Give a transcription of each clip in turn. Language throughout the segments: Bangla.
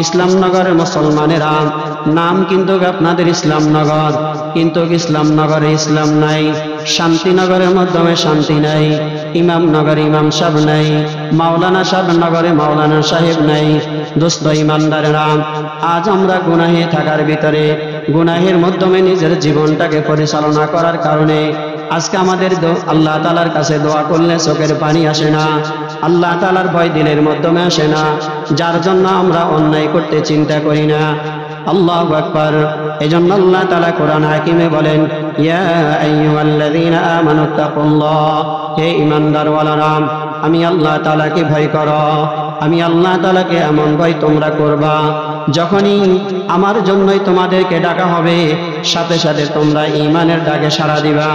ইসলামনগরের মুসলমানেরা, নাম কিন্তু আপনাদের ইসলামনগর, কিন্তু ইসলামনগরে ইসলাম নাই, শান্তিনগরের মাধ্যমে শান্তি নাই, ইমামনগরে ইমাম সাহেব নাই, মাওলানা সাহেব নগরে মাওলানা সাহেব নাই। দোস্ত ইমানদারেরা, আজ আমরা গুনাহে থাকার ভিতরে, গুনাহের মাধ্যমে নিজের জীবনটাকে পরিচালনা করার কারণে আজকে আমাদের আল্লাহ তাআলার কাছে দোয়া করলে চোখের পানি আসে না, আল্লাহ তাআলার ভয় দিলের মাধ্যমে আসে না, যার জন্য আমরা অন্যায় করতে চিন্তা করি না। আল্লাহু আকবার। এজন্য আল্লাহ তাআলা কোরআন হাকিমে বলেন, ইয়া আইয়ুহাল্লাযীনা আমানুত্তাকুল্লাহ, হে ঈমানদারওয়ালারা, আমি আল্লাহ তাআলাকে ভয় করো। আমি আল্লাহ তাআলাকে এমন ভয় তোমরা করবা, যখনই আমার জন্যই তোমাদেরকে ডাকা হবে সাথে সাথে তোমরা ঈমানের ডাকে সাড়া দিবা।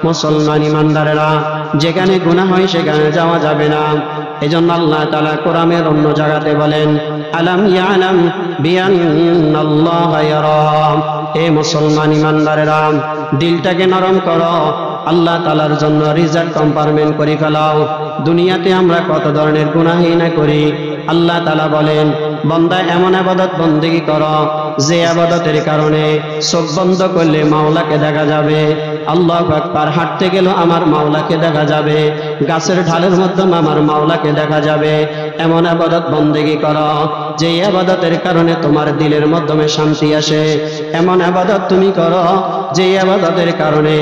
মুসলমান ঈমানদারেরা, যেখানে গুনাহ হয় সেখানে যাওয়া যাবে না। এজন্য আল্লাহ তাআলা কোরআনের অন্য জায়গাতে বলেন, আলাম ইয়ালাম বিআন্নাল্লাহা ইয়ারা। হে মুসলমান ঈমানদারেরা, দিলটাকে নরম করো, আল্লাহ তাআলার জন্য রিজার্ভ কম্পার্টমেন্ট করে ফেলাও। দুনিয়াতে আমরা কত ধরনের গুনাহই না করি। আল্লাহ তাআলা বলেন, বান্দা এমন ইবাদত বন্দেগী করো যে ইবাদতের কারণে চোখ বন্ধ করলে মাওলাকে দেখা যাবে। আল্লাহু আকবার। হাঁটতে গেল আমার মাওলাকে দেখা যাবে, গাছের ঢালের মাধ্যমে আমার মাওলাকে দেখা যাবে। এমন ইবাদত বন্দেগী করো যে ইবাদতের কারণে তোমার দিলের মাধ্যমে শান্তি আসে। এমন ইবাদত তুমি করো যে ইবাদতের কারণে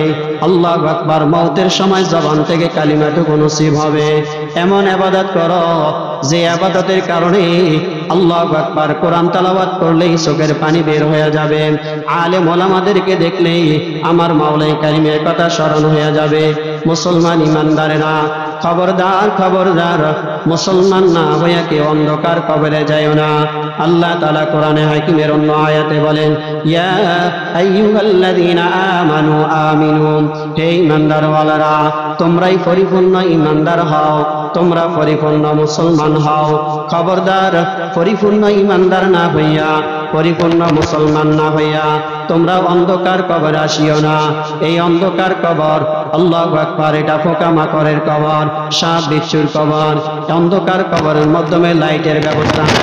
আল্লাহু আকবার মওতের সময় জবান থেকে কালিমাটুকু নসিব হবে। এমন ইবাদত করো যে ইবাদতের কারণে আল্লাহু আকবার কোরআন তেলাওয়াত করলেই চোখের পানি বের হয়ে যাবে। আলেম ওলামাদেরকে দেখলেই আমার মাওলাই কারিমের কথা স্মরণ হয়ে যাবে। মুসলমান ঈমানদারেরা, খবরদার খবরদার, মুসলমান না হইয়া কেউ অন্ধকার কবরে যায় না। আল্লাহ তাআলা কোরআনে হাকিমের অন্য আয়াতে বলেন, ইয়া আইয়ুহাল্লাযীনা আমানু আমিনু, হে ঈমানদারওয়ালারা, তোমরাই পরিপূর্ণ ঈমানদার হও, তোমরা পরিপূর্ণ মুসলমান হও। খবরদার, পরিপূর্ণ ঈমানদার না হইয়া, পরিপূর্ণ মুসলমান না হইয়া তোমরা অন্ধকার কবরে আসিও না। এই অন্ধকার কবর, আল্লাহু আকবার, এটা পোকামাকড়ের কবর, সাপ বিচ্ছুর কবর। অন্ধকার কবরের মাধ্যমে লাইটের ব্যবস্থা নাই।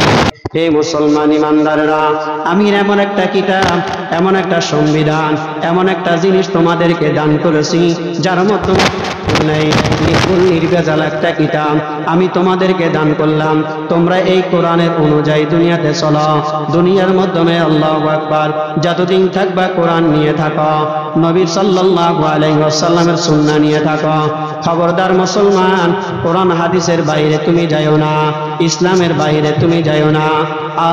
হে মুসলমান ঈমানদারেরা, আমি এমন একটা কিতাব, এমন একটা সংবিধান, এমন একটা জিনিস তোমাদেরকে দান করেছি যার মাধ্যমে নাই, নির্ভুল নির্ভেজাল একটা কিতাব আমি তোমাদেরকে দান করলাম। তোমরা এই কোরআনের অনুযায়ী দুনিয়াতে চলো। দুনিয়ার মাধ্যমে আল্লাহু আকবার যতদিন থাকবা কোরআন নিয়ে থাকো, নবী সাল্লাল্লাহু আলাইহি ওয়াসাল্লামের সুন্নাহ নিয়ে থাকো। খবরদার মুসলমান, কোরআন হাদিসের বাইরে তুমি যাইও না, ইসলামের বাইরে তুমি যাইও না।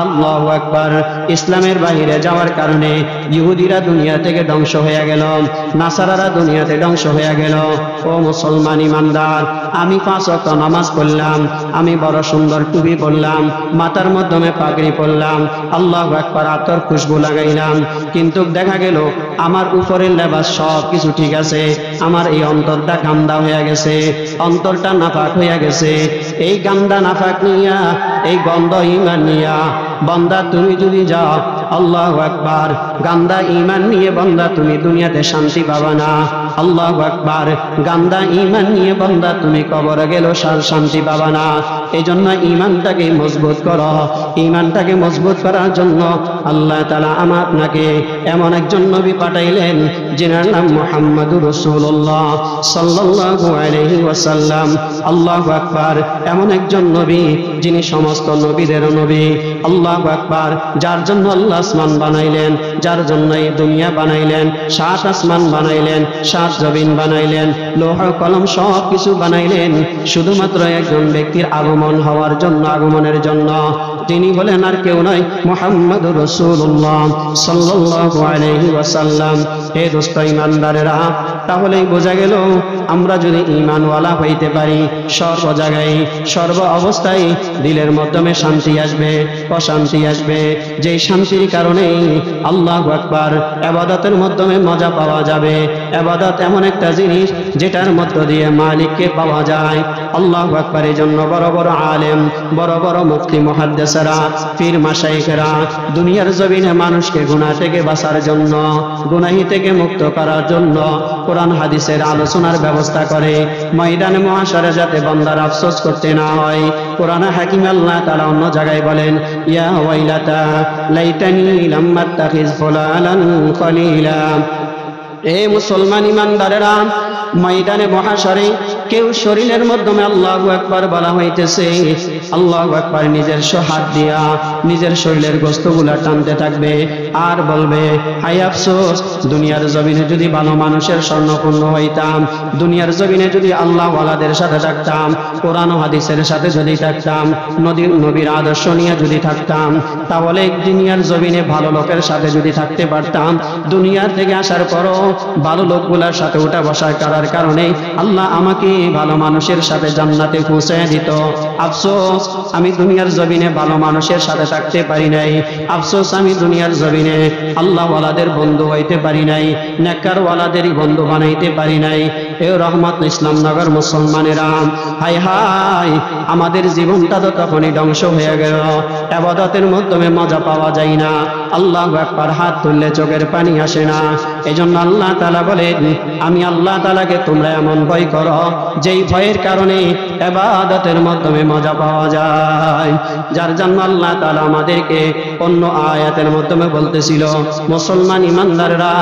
আল্লাহু আকবার। ইসলামের বাইরে যাওয়ার কারণে ইহুদিরা দুনিয়া থেকে ধ্বংস হয়ে গেল, নাসারারা দুনিয়াতে ধ্বংস হয়ে গেল। ও মুসলমান ঈমানদার, আমি 5 ওয়াক্ত নামাজ পড়লাম, আমি বড় সুন্দর টুপি পরলাম, মাথার মাধ্যমে পাগড়ি পরলাম, আল্লাহু আকবার, আতর খুশবু লাগাইলাম, কিন্তু দেখা গেল আমার উপরের লেবাস সব কিছু ঠিক আছে, আমার এই অন্তরটা গান্দা হয়ে গেছে, অন্তরটা নাফাক হয়ে গেছে। এই গান্দা নাফাক নিয়া, এই গন্ধ ঈমান নিয়া বান্দা তুমি যদি যাও, আল্লাহু আকবার, গান্দা ঈমান নিয়ে বান্দা তুমি দুনিয়াতে শান্তি পাবা না। আল্লাহু আকবার। গান্দা ঈমান নিয়ে বান্দা তুমি কবরে গেলেও শান্তি পাবা না। এই জন্য ঈমানটাকে মজবুত করো। ঈমানটাকে মজবুত করার জন্য আল্লাহ তাআলা আপনাকে এমন একজন নবী পাঠাইলেন যিনার নাম মুহাম্মদুর রাসূলুল্লাহ সাল্লাল্লাহু আলাইহি ওয়াসাল্লাম। আল্লাহু আকবার। এমন একজন নবী যিনি সমস্ত নবীদের নবী। আল্লাহু আকবার। যার জন্য আল্লাহ আসমান বানাইলেন, যার জন্য এই দুনিয়া বানাইলেন, 7 আসমান বানাইলেন, 7 জমিন বানাইলেন, লৌহ কলম সব কিছু বানাইলেন শুধুমাত্র একজন ব্যক্তির আগমন হওয়ার জন্য, আগমনের জন্য। তিনি বলেন আর কেউ নয়, মুহাম্মদুর রাসূলুল্লাহ সাল্লাল্লাহু আলাইহি ওয়াসাল্লাম। হে দোস্ত ঈমানদারেরা, তাহলেই বোঝা গেল আমরা যদি ঈমানওয়ালা হইতে পারি, সর্ব জায়গায় সর্ব অবস্থায় দিলের মাধ্যমে শান্তি আসবে, অশান্তি আসবে। যেই শান্তির কারণে আল্লাহু আকবার ইবাদতের মাধ্যমে মজা পাওয়া যাবে। ইবাদত এমন একটা জিনিস যেটার মধ্য দিয়ে মালিককে পাওয়া যায়। আল্লাহু আকবার। এই জন্য বড় বড় আলেম, বড় বড় মুফতি মুহাদ্দিসরা, পীর মাশায়েখরা দুনিয়ার জমিনে মানুষকে গুনাহ থেকে বাঁচার জন্য, গুনাহি থেকে মুক্ত করার জন্য কোরআন হাদিসের আলোচনার ব্যবস্থা করে। ময়দানে মহাশরে যাতে বান্দার আফসোস করতে না হয়। কোরআন হাকিম আল্লাহ তাআলা অন্য জায়গায় বলেন, ইয়া ওয়াইলাতা লাইতানি লাম আত্তাখিজ ফুলানান খলিলা। এ মুসলমান ইমানদারেরা, ময়দানে মহাশরে কেউ শরীরের মাধ্যমে আল্লাহু আকবার বলা হইতেছে, আল্লাহু আকবার নিজের হাত দিয়া নিজের শরীরের গোশতগুলা টানতে থাকবে আর বলবে, হায় আফসোস, দুনিয়ার জমিনে যদি ভালো মানুষের স্বর্ণপূর্ণ হইতাম, দুনিয়ার জমিনে যদি আল্লাহ ওয়ালাদের সাথে থাকতাম, কোরআন ও হাদিসের সাথে যদি থাকতাম, নবীর আদর্শ নিয়ে যদি থাকতাম, তাহলে দুনিয়ার জমিনে ভালো লোকের সাথে যদি থাকতে পারতাম, দুনিয়ার থেকে আসার পরও ভালো লোকগুলার সাথে উঠা বসা করার কারণে আল্লাহ আমাকে ভালো মানুষের সাথে জান্নাতে পৌঁছে দিত। আফসোস, আমি দুনিয়ার জমিনে ভালো মানুষের সাথে থাকতে পারি নাই। আফসোস, আমি দুনিয়ার জমিনে আল্লাহ ওয়ালাদের বন্ধু হইতে পারি নাই, নেককার ওয়ালাদেরই বন্ধু বানাইতে পারি নাই। এ রহমত ইসলামনগর মুসলমানেরা, হায় হায়, আমাদের জীবনটা তো তখনই ধ্বংস হয়ে গেল। ইবাদতের মাধ্যমে মজা পাওয়া যায় না, আল্লাহু আকবার হাত তুললে চোখের পানি আসে না। এজন্য আল্লাহ তাআলা বলেন, আমি আল্লাহ তাআলাকে তোমরা এমন ভয় করো যেই ভয়ের কারণে ইবাদতের মাধ্যমে মজা পাওয়া যায়। যার জন্য আল্লাহ তাআলা আমাদেরকে অন্য আয়াতের মাধ্যমে বলতেছিল, মুসলমান ইমানদাররা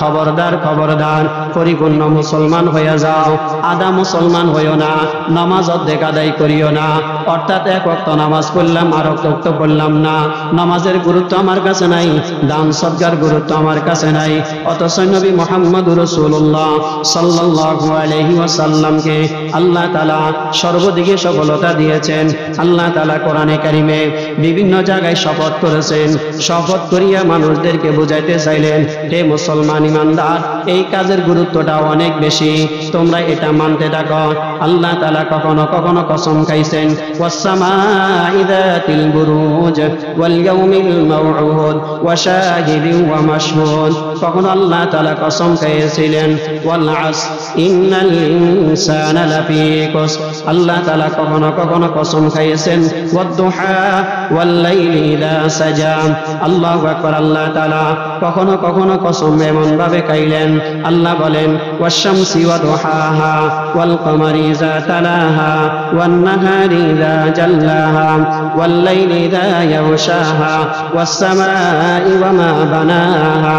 খবরদার খবরদার, পরিপূর্ণ মুসলমান হয়ে যাও, আধা মুসলমান হইও না, নামাজ অর্ধেক আদায় করিও না। অর্থাৎ এক ওয়াক্ত নামাজ পড়লাম আর এক ওয়াক্ত পড়লাম না, নামাজের গুরুত্ব আমার কাছে নাই, দান সদকার গুরুত্ব আমার কাছে নাই। অথচ নবী মুহাম্মদুর রাসূলুল্লাহ সাল্লাল্লাহু আলাইহি ওয়াসাল্লামকে আল্লাহ তাআলা সর্বদিকে সফলতা দিয়েছেন। আল্লাহ তাআলা কোরআনে কারিমে বিভিন্ন জায়গায় শপথ করেছেন, শপথ করিয়া মানুষদেরকে বুঝাইতে চাইলেন, হে মুসলমান ইমানদার, এই কাজের গুরুত্বটা অনেক বেশি, তোমরা এটা মানতে থাকো। আল্লাহ তাআলা কখনো কখনো কসম খাইছেন, ওয়াস-সামাই যাতিল বুরুজ ওয়াল ইয়াউমিল মাউউদ ওয়া শাহিদিন ওয়া মাশহুদ। কখনো আল্লাহ তাআলা কসম খাইয়েছিলেন, ওয়াল আসর ইন্নাল ইনসানা লাফি খুসর। আল্লাহ তাআলা কখনো কখনো কসম খাইয়েছেন, ওয়াদ-দুহা ওয়াল লাইলি ইযা সাজা। আল্লাহু আকবার। আল্লাহ তাআলা কখনো কখনো কসম এমন ভাবে খাইলেন, আল্লাহ বলেন, ওয়াশ-শামসি ওয়া দুহাহা ওয়াল কমারি ইযা তালাহা ওয়ান নাহারি ইযা জাল্লাহা ওয়াল লাইলি ইযা ইয়াগশাহা ওয়াস সামাই ওয়া মা বানাহা।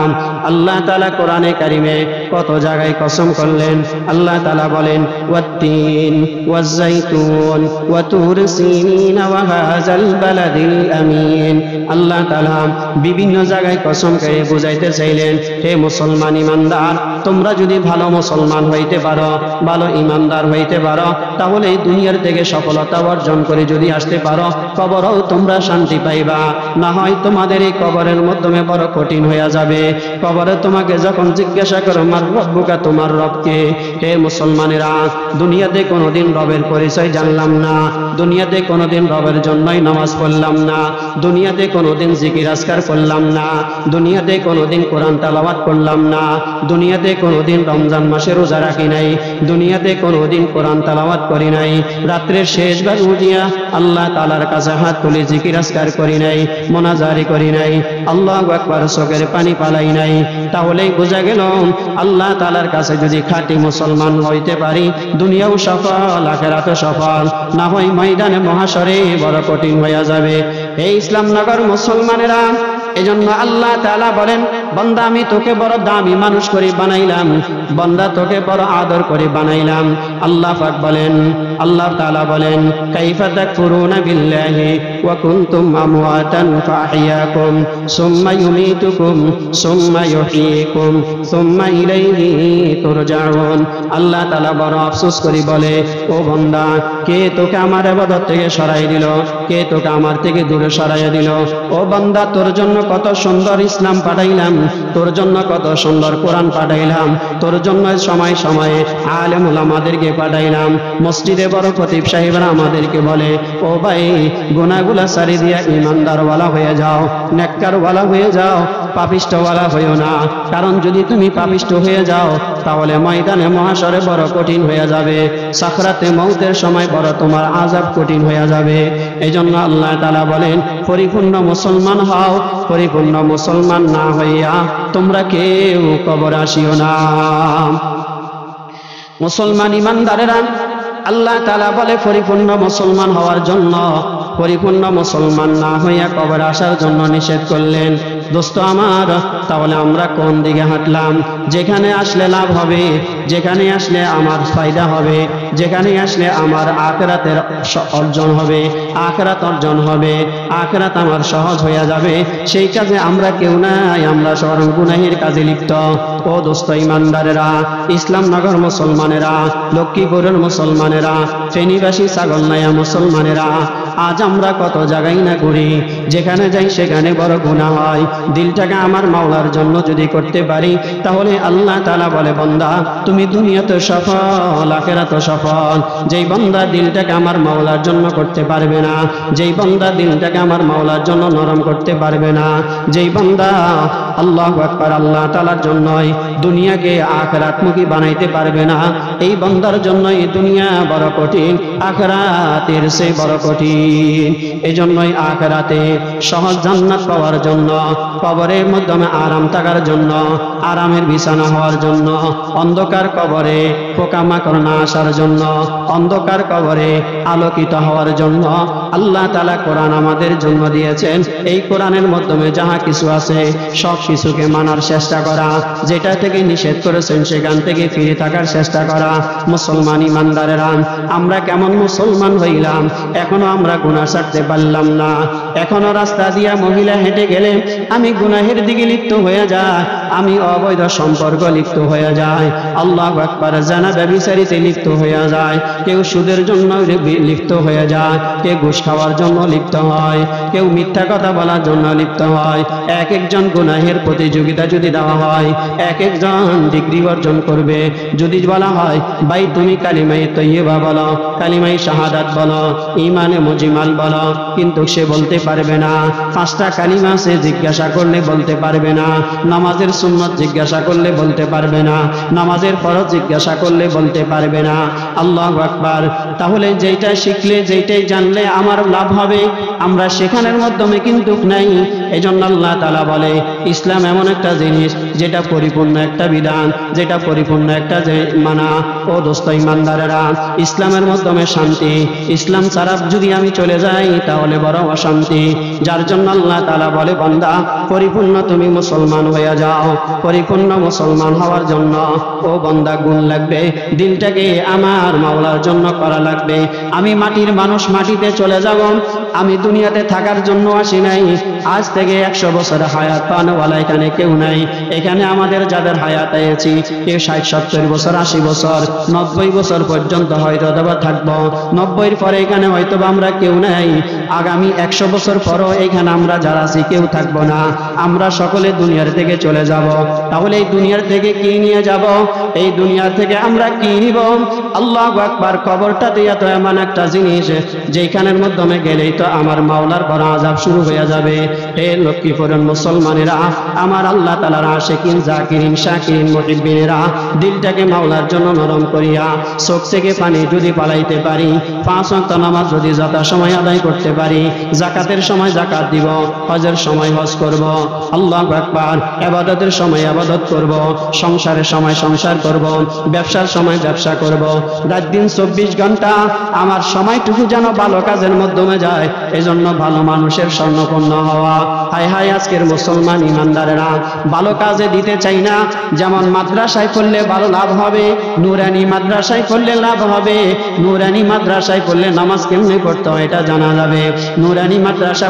আল্লাহ তাআলা কোরআনে কারিমে কত জায়গায় কসম করলেন। আল্লাহ তাআলা বলেন, ওয়াত-তিন ওয়াজ-যাইতুন ওয়া তুর সিনিন ওয়া হাযাল বালাদিল আমিন। আল্লাহ তাআলা বিভিন্ন জায়গায় কসম করে বুঝাইতে চাইলেন, হে মুসলমান ইমানদার, তোমরা যদি ভালো মুসলমান হইতে পারো, ভালো ইমানদার হইতে পারো, তাহলে এই দুনিয়ার থেকে সফলতা অর্জন করে যদি আসতে পারো, কবরেও তোমরা শান্তি পাইবা। না হয় তোমাদের এই কবরের মাধ্যমে বড় কঠিন হয়ে যাবে। কবরে তোমাকে যখন জিজ্ঞাসা করো, মার রব্বুকা, তোমার রবকে, হে মুসলমানেরা, দুনিয়াতে কোনোদিন রবের পরিচয় জানলাম না, দুনিয়াতে কোনোদিন রবের জন্যই নামাজ পড়লাম না, দুনিয়াতে কোনোদিন জিকির আজকার করলাম না, দুনিয়াতে কোনোদিন কোরআন তেলাওয়াত করলাম না, দুনিয়াতে কোনোদিন রমজান মাসে রোজা রাখি নাই, দুনিয়াতে কোনোদিন কোরআন তেলাওয়াত করি নাই, রাত্রের শেষ ভাগ উঠিয়া আল্লাহ তাআলার কাছে হাত তুলে জিকির আজকার করি নাই, মোনাজারি করি নাই, আল্লাহু আকবার চোখের পানি পালাই নাই, তাহলেই বোঝা গেল আল্লাহ তাআলার কাছে যদি খাঁটি মুসলমান হইতে পারি, দুনিয়াও সফল, আখিরাতও সফল, না হয় ময়দানে মহাশরে বড় কঠিন হয়ে যাবে। এই ইসলামনগর মুসলমানেরা, এজন্য আল্লাহ তাআলা বলেন, বান্দা, আমি তোকে বড় দামি মানুষ করে বানাইলাম, বান্দা তোকে বড় আদর করে বানাইলাম। আল্লাহ পাক বলেন, আল্লাহ তাআলা বলেন, কাইফা তাকফুরুনা বিল্লাহি ওয়া কুনতুম আমওয়াতান ফাআহইয়াকুম সুম্মা ইউমীতুকুম সুম্মা ইউহয়ীকুম সুম্মা ইলাইহি তুরজাউন। আল্লাহ তাআলা বড় আফসোস করে বলে, ও বান্দা, কে তোকে আমার ইবাদত থেকে সরাই দিল, কে তোকে আমার থেকে দূরে সরাইয়া দিল? ও বান্দা, তোর জন্য কত সুন্দর ইসলাম পাঠাইলাম, তোর জন্য কত সুন্দর কোরআন পাঠাইলাম, তোর জন্য সময় সময়ে আলেম ওলামাদেরকে পাঠাইলাম। মসজিদে বড় খতিব সাহেবরা আমাদেরকে বলে, ও ভাই, গুনাহগুলা সারি দিয়া ইমানদারওয়ালা হয়ে যাও, নেককারওয়ালা হয়ে যাও, পাপিষ্ঠওয়ালা হইও না, কারণ যদি তুমি পাপিষ্ঠ হয়ে যাও তাহলে ময়দানে মহাশরে বড় কঠিন হয়ে যাবে, সাকরাতে মউতের সময় বড় তোমার আযাব কঠিন হয়ে যাবে। এজন্য আল্লাহ তাআলা বলেন, পরিপূর্ণ মুসলমান হও, পরিপূর্ণ মুসলমান না হইয়া তোমরা কেউ কবর আসিও না। মুসলমান ইমানদারেরা আল্লাহ তাআলা বলে পরিপূর্ণ মুসলমান হওয়ার জন্য, পরিপূর্ণ মুসলমান না হইয়া কবর আসার জন্য নিষেধ করলেন। দোস্ত আমার, তাহলে আমরা কোন দিকে হাঁটলাম? যেখানে আসলে লাভ হবে, যেখানে আসলে আমার ফায়দা হবে, যেখানে আসলে আমার আখিরাতের অর্জন হবে, আখিরাত অর্জন হবে, আখিরাত আমার সহজ হয়ে যাবে, সেই কাজে আমরা কেউ নাই, আমরা সরল গুনাহের কাজে লিপ্ত। ও দোস্ত ইমানদারেরা, ইসলামনগর মুসলমানেরা, লক্ষ্মীপুরের মুসলমানেরা, ফেনীবাসী ছাগলনাইয়া মুসলমানেরা, আজ আমরা কত জায়গায় না ঘুরি, যেখানে যাই সেখানে বড় গুনাহ হয়। দিলটাকে আমার মাওলার জন্য যদি করতে পারি, তাহলে আল্লাহ তাআলা বলে, বান্দা তুমি দুনিয়াতে সফল, আখিরাতে সফল। যেই বান্দা দিলটাকে আমার মাওলার জন্য করতে পারবে না, যেই বান্দা দিলটাকে আমার মাওলার জন্য নরম করতে পারবে না, যেই বান্দা আল্লাহু আকবার আল্লাহ তাআলার জন্যই দুনিয়াকে আখিরাতমুখী বানাইতে পারবে না, এই বান্দার জন্য এই দুনিয়া বড় কঠিন, আখিরাতের চেয়ে বড় কঠিন। এজন্যই আখিরাতে সহজ জান্নাত পাওয়ার জন্য, কবরের মাধ্যমে আরাম থাকার জন্য, আরামের বিছানা হওয়ার জন্য, অন্ধকার কবরে পোকামাকড় না আসার জন্য, অন্ধকার কবরে আলোকিত হওয়ার জন্য আল্লাহ তাআলা কোরআন আমাদের জন্য দিয়েছেন। এই কোরআনের মাধ্যমে যাহা কিছু আছে সব কিছুকে মানার চেষ্টা করা, যেটা থেকে নিষেধ করেছেন সেখান থেকে ফিরে থাকার চেষ্টা করা। মুসলমান ইমানদারেরা, আমরা কেমন মুসলমান হইলাম, এখনো আমরা গুনাহ ছাড়তে পারলাম না। এখনো রাস্তা দিয়া মহিলা হেঁটে গেলে আমি গুনাহের দিকে লিপ্ত হয়ে যাই, আমি অবৈধ সম্পর্ক লিপ্ত হয়ে যায়, আল্লাহু আকবার জানা ব্যভিচারিতে লিপ্ত হয়ে যায়, কেউ সুদের জন্য লিপ্ত হয়ে যায়, কেউ ঘুষ খাওয়ার জন্য লিপ্ত হয়, কেউ মিথ্যা কথা বলার জন্য লিপ্ত হয়। এক একজন গুনাহের প্রতিযোগিতা যদি দেওয়া হয়, এক একজন ডিগ্রি অর্জন করবে। যদি বলা হয়, ভাই তুমি কালিমায়ে তৈয়বা বলো, কালিমায়ে শাহাদাত বলো, ঈমানে মুজমাল বলো, কিন্তু সে বলতে পারবে না। পাঁচটা কালিমা সে জিজ্ঞাসা করলে বলতে পারবে না, নামাজের সুন্নত জিজ্ঞাসা করলে বলতে পারবে না, নামাজের ফরজ জিজ্ঞাসা করলে বলতে পারবে না। আল্লাহু আকবার। তাহলে যেইটা শিখলে, যেইটাই জানলে আমার লাভ হবে, আমরা সেখানের মাধ্যমে কিন্তু নাই। এজন্য আল্লাহ তাআলা বলে, ইসলাম এমন একটা জিনিস যেটা পরিপূর্ণ একটা বিধান, যেটা পরিপূর্ণ একটা মানা। ও দোস্ত ইমানদারেরা, ইসলামের মাধ্যমে শান্তি, ইসলাম ছাড়া যদি আমি চলে যাই তাহলে বড় অশান্তি। যার জন্য আল্লাহ তাআলা বলে, বান্দা পরিপূর্ণ তুমি মুসলমান হয়ে যাও। পরিপূর্ণ মুসলমান হওয়ার জন্য ও বান্দা গুণ লাগবে, দিলটাকে আমার মাওলার জন্য করা লাগবে। আমি মাটির মানুষ, মাটিতে চলে যাব, আমি দুনিয়াতে থাকার জন্য আসি নাই। আজ থেকে 100 বছর হায়াত পানওয়ালা এখানে কেউ নাই। এখানে আমাদের যাদের হায়াত আছি, কেউ 60-70 বছর, 80 বছর, 90 বছর পর্যন্ত হয়তো থাকবো। 90-এর পরে এখানে হয়তো আমরা কেউ নাই। আগামী 100 বছর পরও এখানে আমরা যারা আছি কেউ থাকবো না, আমরা সকলে দুনিয়ার থেকে চলে যাব। তাহলে এই দুনিয়ার থেকে কি নিয়ে যাব? এই দুনিয়া থেকে আমরা কি নিব? আল্লাহু আকবার। কবরটাতে এত এমন একটা জিনিস যেখানের মাধ্যমে গেলেই তো আমার মাওলার বড় আযাব শুরু হয়ে যাবে। হে লক্ষ্মীপুরের মুসলমানেরা, আমার আল্লাহ তাআলার আশিকিন, জাকিরিন, শাকিরিন, মুহিব্বিনেরা, দিলটাকে মাওলার জন্য নরম করিয়া চোখ থেকে পানি যদি পালাইতে পারি, 5 ওয়াক্ত নামাজ যদি যথাসময় আদায় করতে পারি, যাকাতের সময় যাকাত দিব, হজের সময় হজ করব, আল্লাহু আকবার, ইবাদতের সময় ইবাদত করব, সংসারের সময় সংসার করব, ব্যবসার সময় ব্যবসা করব, রাত দিন 24 ঘন্টা আমার সময়টুকু যেন ভালো কাজের মাধ্যমে যায়। এজন্য ভালো মানুষের স্বর্ণপন্ন হওয়া। হায় হায়, আজকের মুসলমান ইমানদারেরা ভালো কাজে দিতে চাই না। যেমন মাদ্রাসায় পড়লে ভালো লাভ হবে, নুরানি মাদ্রাসায় পড়লে লাভ হবে, নুরানি মাদ্রাসায় পড়লে নামাজ কেমনে পড়তে হয় এটা জানা যাবে, নুরানি মাদ্রাসা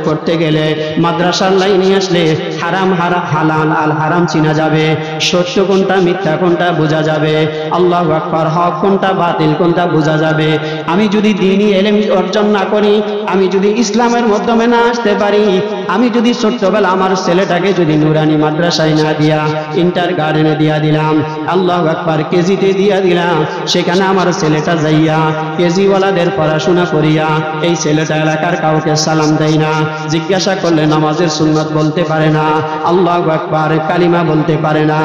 পড়তে গেলে মাদ্রাসার লাইনে আসলে হারাম হালাল আল হারাম চিনা যাবে, সত্য কোনটা মিথ্যা কোনটা বোঝা যাবে, আল্লাহু আকবার, হক কোনটা বাতিল কোনটা বোঝা যাবে। আমি যদি দ্বীনি ইলম অর্জন না করি, আমি যদি ইসলামের মাধ্যমে না আসতে পারি, আমি যদি ছোট্টবেলা আমার ছেলেটাকে যদি নুরানি মাদ্রাসায় না দিয়া ইন্টার গার্ডেনে দিয়া দিলাম, আল্লাহু আকবার, কেজিতে দিয়া দিলাম, সেখানে আমার ছেলেটা যাইয়া কেজিওয়ালাদের পড়াশোনা করিয়া এই ছেলেটা এলাকার কাউকে সালাম দেয় না, জিজ্ঞাসা করলে নামাজের সুন্নত বলতে পারে না, আল্লাহু আকবার, কালিমা বলতে পারে না।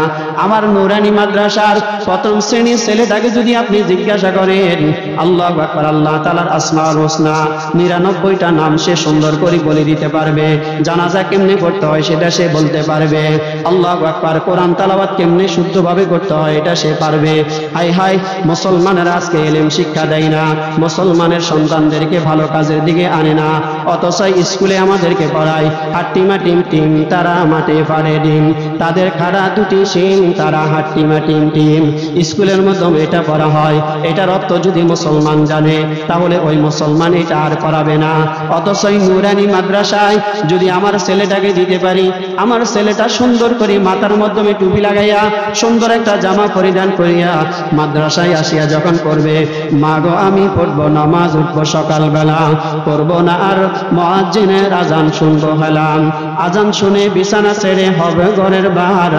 আমার নুরানি মাদ্রাসার প্রথম শ্রেণীর ছেলেটাকে যদি আপনি জিজ্ঞাসা করেন, আল্লাহু আকবার, আল্লাহ তাআলার আসমাউল হুসনা 99টা নাম সে সুন্দর করে বলে দিতে পারবে। জানাজা কেমনে পড়তে হয় সেটা সে বলতে পারবে। আল্লাহু আকবার, কোরআন তেলাওয়াত কেমনে শুদ্ধভাবে করতে হয় এটা সে পারবে। হায় হায়, মুসলমানেরা আজকে ইলম শিক্ষা দেয় না, মুসলমানের সন্তানদেরকে ভালো কাজের দিকে আনে না, অথচ স্কুলে আমাদেরকে পড়ায় হাট্টিমা টিম টিম তারা মাঠে পারে ডিম, তাদের খাড়া দুটি শিং তারা হাট্টিমা টিম টিম। স্কুলের মাধ্যমে এটা পড়া হয়, এটার অর্থ যদি মুসলমান জানে তাহলে ওই মুসলমান এটা আর পড়াবে না। অথচ নুরানি মাদ্রাসায় যদি আমার ছেলেটাকে দিতে পারি, আমার ছেলেটা সুন্দর করে মাথার মাধ্যমে টুপি লাগাইয়া সুন্দর একটা জামা পরিধান করিয়া মাদ্রাসায় আসিয়া যখন করবে, মা গো আমি পড়বো নামাজ, উঠবো সকালবেলা, পড়বো না আর মুয়াজ্জিনের আজান শুনবো হেলাম, আজান শুনে বিছানা ছেড়ে হবে ঘরের বাহার,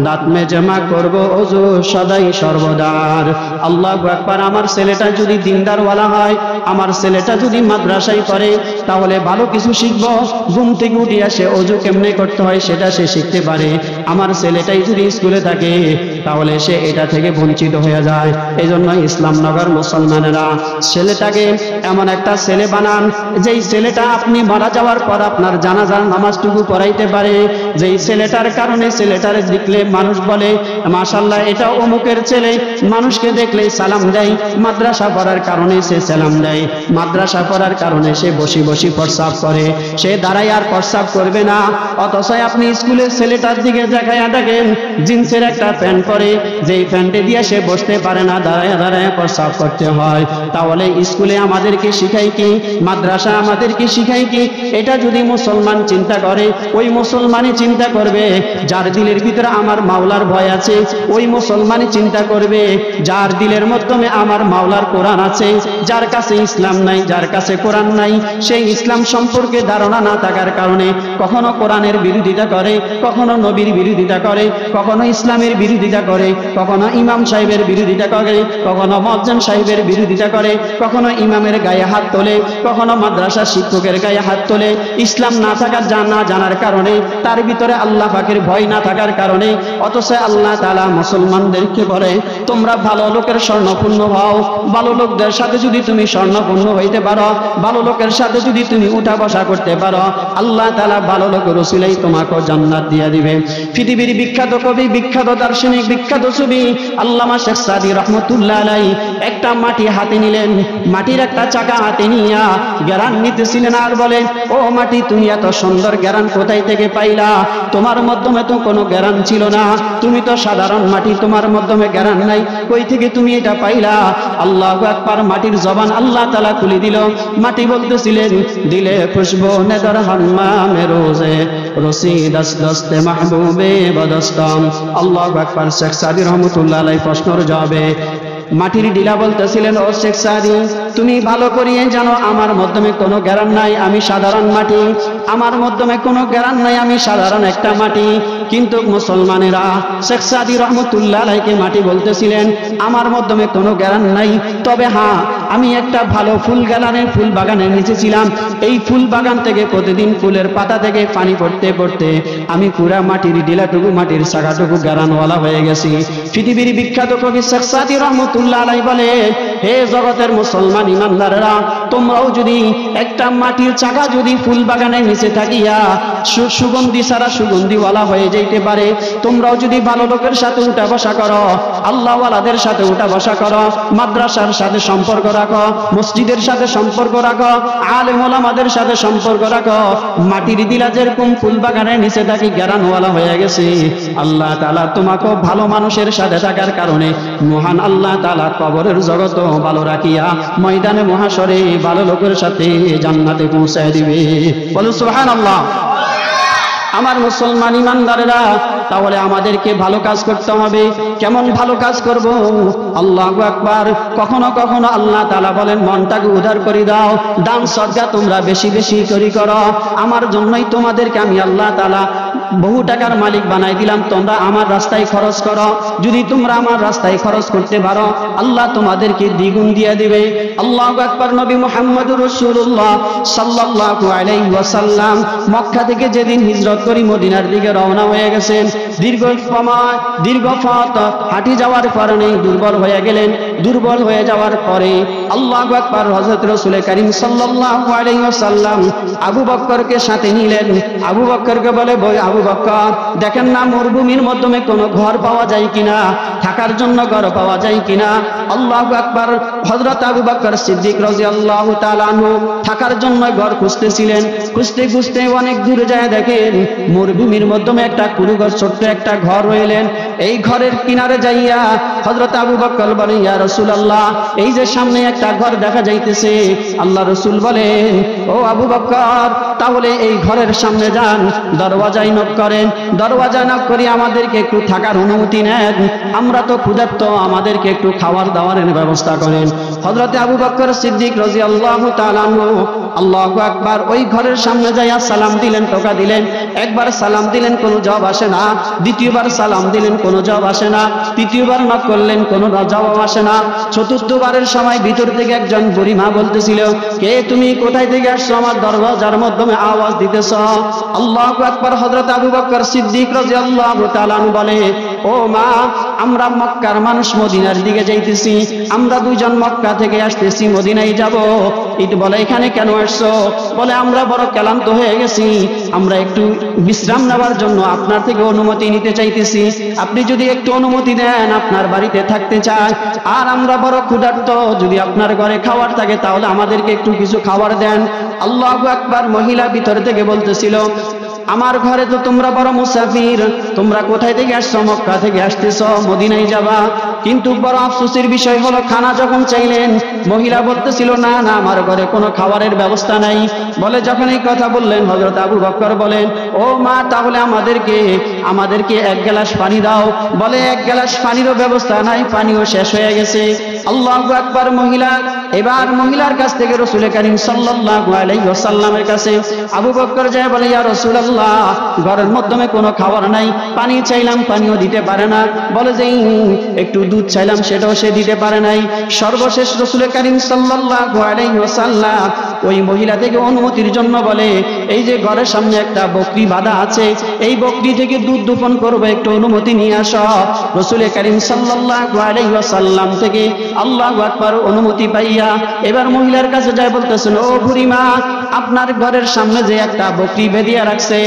দাঁত মেজমা করবো ওযু সদাই সর্বদার। আল্লাহু আকবার, আমার ছেলেটা যদি দিনদারওয়ালা হয়, আমার ছেলেটা যদি মাদ্রাসায় পড়ে, তাহলে ভালো কিছু শিখবো। ঘুম থেকে উঠে আসে ওযু কেমনে করতে হয় সেটা সে শিখতে পারে। আমার ছেলেটাই যদি স্কুলে থাকে তাহলে সে এটা থেকে বঞ্চিত হয়ে যায়। এই জন্য ইসলামনগর মুসলমানেরা ছেলেটাকে এমন একটা ছেলে বানান, যেই ছেলেটা আপনি মারা যাওয়ার পর আপনার জানাজার নামাজটুকু পড়াইতে পারে, যেই ছেলেটার কারণে ছেলেটার দেখলে মানুষ বলে মাশাআল্লাহ এটা অমুকের ছেলে, মানুষকে দেখলে সালাম দেয়, মাদ্রাসা পড়ার কারণে সে সালাম দেয়, মাদ্রাসা পড়ার কারণে সে বসি বসি প্রস্রাব করে, সে দাঁড়ায় আর প্রস্রাব করবে না। অথচ আপনি স্কুলের ছেলেটার দিকে দেখাইয়া দেখেন জিন্সের একটা প্যান্ট পরে, যেই প্যান্টে দিয়ে সে বসতে পারে না, দাঁড়ায় দাঁড়ায় প্রস্রাব করতে হয়। তাহলে স্কুলে আমাদেরকে শিখাই কি, মাদ্রাসা আমাদেরকে শিখাই কি? এটা যদি মুসলমান চিন্তা করে, ওই মুসলমানই চিন্তা করবে যার দিলের ভিতরে আমার মাওলার ভয় আছে, ওই মুসলমানই চিন্তা করবে যার দিলের মাধ্যমে আমার মাওলার কোরআন আছে। যার কাছে ইসলাম নাই, যার কাছে কোরআন নাই, সেই ইসলাম সম্পর্কে ধারণা না থাকার কারণে কখনো কোরআনের বিরোধিতা করে, কখনো নবীর বিরোধিতা করে, কখনো ইসলামের বিরোধিতা করে, কখনো ইমাম সাহেবের বিরোধিতা করে, কখনো মুয়াজ্জিন সাহেবের বিরোধিতা করে, কখনো ইমামের গায়ে হাত তোলে, কখনো মাদ্রাসা শিক্ষকের গায়ে হাত তোলে। ইসলাম না থাকার না জানার কারণে, তার ভিতরে আল্লাহ পাকের ভয় না থাকার কারণে। অথচ আল্লাহ তাআলা মুসলমানদেরকে বলে তোমরা ভালো লোকের স্বর্ণপূর্ণ হও। ভালো লোকদের সাথে যদি তুমি স্বর্ণপূর্ণ হইতে পারো, ভালো লোকের সাথে যদি তুমি উঠা বসা করতে পারো, আল্লাহ তাআলা ভালো লোক রসুলাই তোমাকে জান্নাত দিয়ে দিবে। পৃথিবীর বিখ্যাত কবি, বিখ্যাত দার্শনিক, বিখ্যাত ছবি আল্লামা শেখ সাদী রহমতুল্লাহ আলাইহি একটা মাটি হাতে নিলেন, মাটির একটা চাকা হাতে নিয়া জ্ঞান নিতেছিলেন আর বলে ও মাটি তুমি এত সুন্দর জ্ঞান কোথায় থেকে পাইলা? তোমার মাধ্যমে তো কোনো জ্ঞান ছিল না, তুমি তো সাধারণ মাটি, তোমার মাধ্যমে জ্ঞান নাই, কই থেকে তুমি এটা পাইলা? আল্লাহু আকবার, মাটির জবান আল্লাহ তাআলা খুলে দিল। মাটি বলতেছিলেন দিলে খুশবু নেদর হাম্মামে রোজে রসি দস দস্তে মাহবুবে বদস্তম। আল্লাহু আকবার। শেখ সাদী রহমতুল্লাহ আলাইহি প্রশ্নের জবাবে মাটির ডিলা বলতেছিলেন ও শেখ সাদী তুমি ভালো করিয়ে জানো আমার মাধ্যমে কোনো জ্ঞান নাই, আমি সাধারণ মাটি, আমার মাধ্যমে কোনো জ্ঞান নাই, আমি সাধারণ একটা মাটি। কিন্তু মুসলমানেরা শেখ সাদী রহমতুল্লাহ আলাইহিকে মাটি বলতেছিলেন আমার মাধ্যমে কোনো জ্ঞান নাই, তবে হ্যাঁ আমি একটা ভালো ফুল ফুল বাগানের নিচে ছিলাম, এই ফুল বাগান থেকে প্রতিদিন ফুলের পাতা থেকে পানি পড়তে পড়তে আমি পুরা মাটির ডিলাটুকু, মাটির শাখাটুকু জ্ঞানওয়ালা হয়ে গেছি। পৃথিবীর বিখ্যাত কবি শেখ সাদী রহমতুল্লাহ আলাইহি বলে হে জগতের মুসলমান ইমানদারেরা, তোমরাও যদি একটা মাটির চাকা যদি ফুল বাগানের নিচে থাকিয়া সুগন্ধি ছাড়া সুগন্ধিওয়ালা হয়ে যাইতে পারে, তোমরাও যদি ভালো লোকের সাথে উঠা বসা করো, আল্লাহওয়ালাদের সাথে উঠা বসা করো, মাদ্রাসার সাথে সম্পর্ক রাখো, মসজিদের সাথে সম্পর্ক রাখো, আলেম ওলামাদের সাথে সম্পর্ক রাখো, মাটির দিলা যেরকম ফুল বাগানের নিচে থাকি জ্ঞানওয়ালা হয়ে গেছে, আল্লাহ তাআলা তোমাকে ভালো মানুষের সাথে থাকার কারণে মহান আল্লাহ তাআলা কবরের জগত ভালো রাখিয়া ময়দানে মহাশরে ভালো লোকের সাথে জান্নাতে পৌঁছায় দিবে। বলো সুবহানাল্লাহ। আমার মুসলমান ইমানদারেরা, তাহলে আমাদেরকে ভালো কাজ করতে হবে। কেমন ভালো কাজ করব? আল্লাহু আকবার। কখনো কখনো আল্লাহ তাআলা বলেন মনটাকে উদার করে দাও, দান সদকা তোমরা বেশি বেশি করে করো, আমার জন্যই তোমাদেরকে আমি আল্লাহ তাআলা বহু টাকার মালিক বানাই দিলাম, তোমরা আমার রাস্তায় খরচ করো। যদি তোমরা আমার রাস্তায় খরচ করতে পারো আল্লাহ তোমাদেরকে দ্বিগুণ দিয়ে দিবে। আল্লাহু আকবার। নবী মুহাম্মদুর রাসূলুল্লাহ সাল্লাল্লাহু আলাইহি ওয়াসাল্লাম মক্কা থেকে যেদিন হিজরত করে মদিনার দিকে রওনা হয়ে গেছেন, দীর্ঘ পথ হাঁটি যাওয়ার কারণে দুর্বল হয়ে গেলেন। দুর্বল হয়ে যাওয়ার পরে আল্লাহু আকবার, হযরত রাসূল করিম সাল্লাল্লাহু আলাইহি ওয়াসাল্লাম আবু বকরকে সাথে নিলেন। আবু বকরকে বলে, আবু বকর দেখেন না মরুভূমির মধ্যে কোনো ঘর পাওয়া যায় কিনা, থাকার জন্য ঘর পাওয়া যায় কিনা। আল্লাহু আকবার। হযরত আবু বকর সিদ্দিক রাদিয়াল্লাহু তাআলা আনহু থাকার জন্য ঘর খুঁজতেছিলেন। খুঁজতে খুঁজতে অনেক দূরে যায় দেখেন মরুভূমির মধ্যে একটা কুড়ুঘর, ছোট্ট একটা ঘর রইলেন। এই ঘরের কিনারে যাইয়া হযরত আবু বকর বলে, ইয়া রাসূলুল্লাহ এই যে সামনে একটা ঘর দেখা যাইতেছে। আল্লাহ রাসূল বলেন, ও আবু বকর তাহলে এই ঘরের সামনে যান, দরওয়াজায় নক করেন, দরওয়াজা নক করে আমাদেরকে একটু থাকার অনুমতি নেন, আমরা তো ক্ষুধার্ত, আমাদেরকে একটু খাবার দাওয়ারের ব্যবস্থা করেন। হযরত আবু বকর সিদ্দিক রাদিয়াল্লাহু তাআলা আনহু আল্লাহু আকবার ওই ঘরের সামনে যাইয়া সালাম দিলেন, টোকা দিলেন। একবার সালাম দিলেন, কোনো জবাব আসে না। দ্বিতীয়বার সালাম দিলেন, কোনো জবাব আসে না। তৃতীয়বার নক করলেন, কোনো জবাব আসে না। চতুর্থবারের সময় ভিতর থেকে একজন বুড়ি মা বলতেছিল, কে তুমি, কোথায় থেকে আসছো, আমার দরওয়াজার মাধ্যমে আওয়াজ দিতেছ। আল্লাহু আকবার। হযরত আবু বকর সিদ্দিক রাদিয়াল্লাহু তাআলা আনহু বলে, ও মা আমরা মক্কার মানুষ মদিনার দিকে যাইতেছি, আমরা দুইজন মক্কা থেকে আসতেছি, মদিনায় যাব। এটা বলে, এখানে কেন আসছো? বলে, আমরা বড় ক্লান্ত হয়ে গেছি, আমরা একটু বিশ্রাম নেওয়ার জন্য আপনার থেকে অনুমতি নিতে চাইতেছি। আপনি যদি একটু অনুমতি দেন আপনার বাড়িতে থাকতে চাই, আর আমরা বড় ক্ষুধার্ত, যদি আপনার ঘরে খাবার থাকে তাহলে আমাদেরকে একটু কিছু খাবার দেন। আল্লাহু আকবার। মহিলা ভিতর থেকে বলতেছিল, আমার ঘরে তো তোমরা বড় মুসাফির, তোমরা কোথায় থেকে আসছো? মক্কা থেকে আসতেছ, মদিনায় যাবা। কিন্তু বড় আফসোসের বিষয় হলো খানা যখন চাইলেন মহিলা বলতেছিল, না না আমার ঘরে কোনো খাবারের ব্যবস্থা নাই। বলে, যখন এই কথা বললেন হযরত আবু বকর বলেন, ও মা তাহলে আমাদেরকে এক গ্লাস পানি দাও। বলে, এক গ্লাস পানিরও ব্যবস্থা নাই, পানিও শেষ হয়ে গেছে। আল্লাহু আকবার। এবার মহিলার কাছ থেকে রাসূল করিম সাল্লাল্লাহু আলাইহি ওয়াসাল্লামের কাছে আবু বকর যায়, বলে, ইয়া রাসূলুল্লাহ ঘরের মধ্যে কোনো খাবার নাই, পানি চাইলাম পানিও দিতে পারে না। বলে যে একটু দুধ চাইলাম সেটাও সে দিতে পারে নাই। সর্বশেষ রাসূল করিম সাল্লাল্লাহু আলাইহি ওয়াসাল্লাম ওই মহিলা থেকে অনুমতির জন্য বলে, এই যে ঘরের সামনে একটা বকরি বাঁধা আছে, এই বকরি থেকে দুধ দোপন করবে, একটু অনুমতি নিয়ে আসো। রাসূল করিম সাল্লাল্লাহু আলাইহি ওয়াসাল্লাম থেকে আল্লাহু আকবার অনুমতি পাইয়া এবার মহিলার কাছে যায়, বলতেছেন, ও বুড়িমা আপনার ঘরের সামনে যে একটা বকরি বেঁধিয়া রাখছে,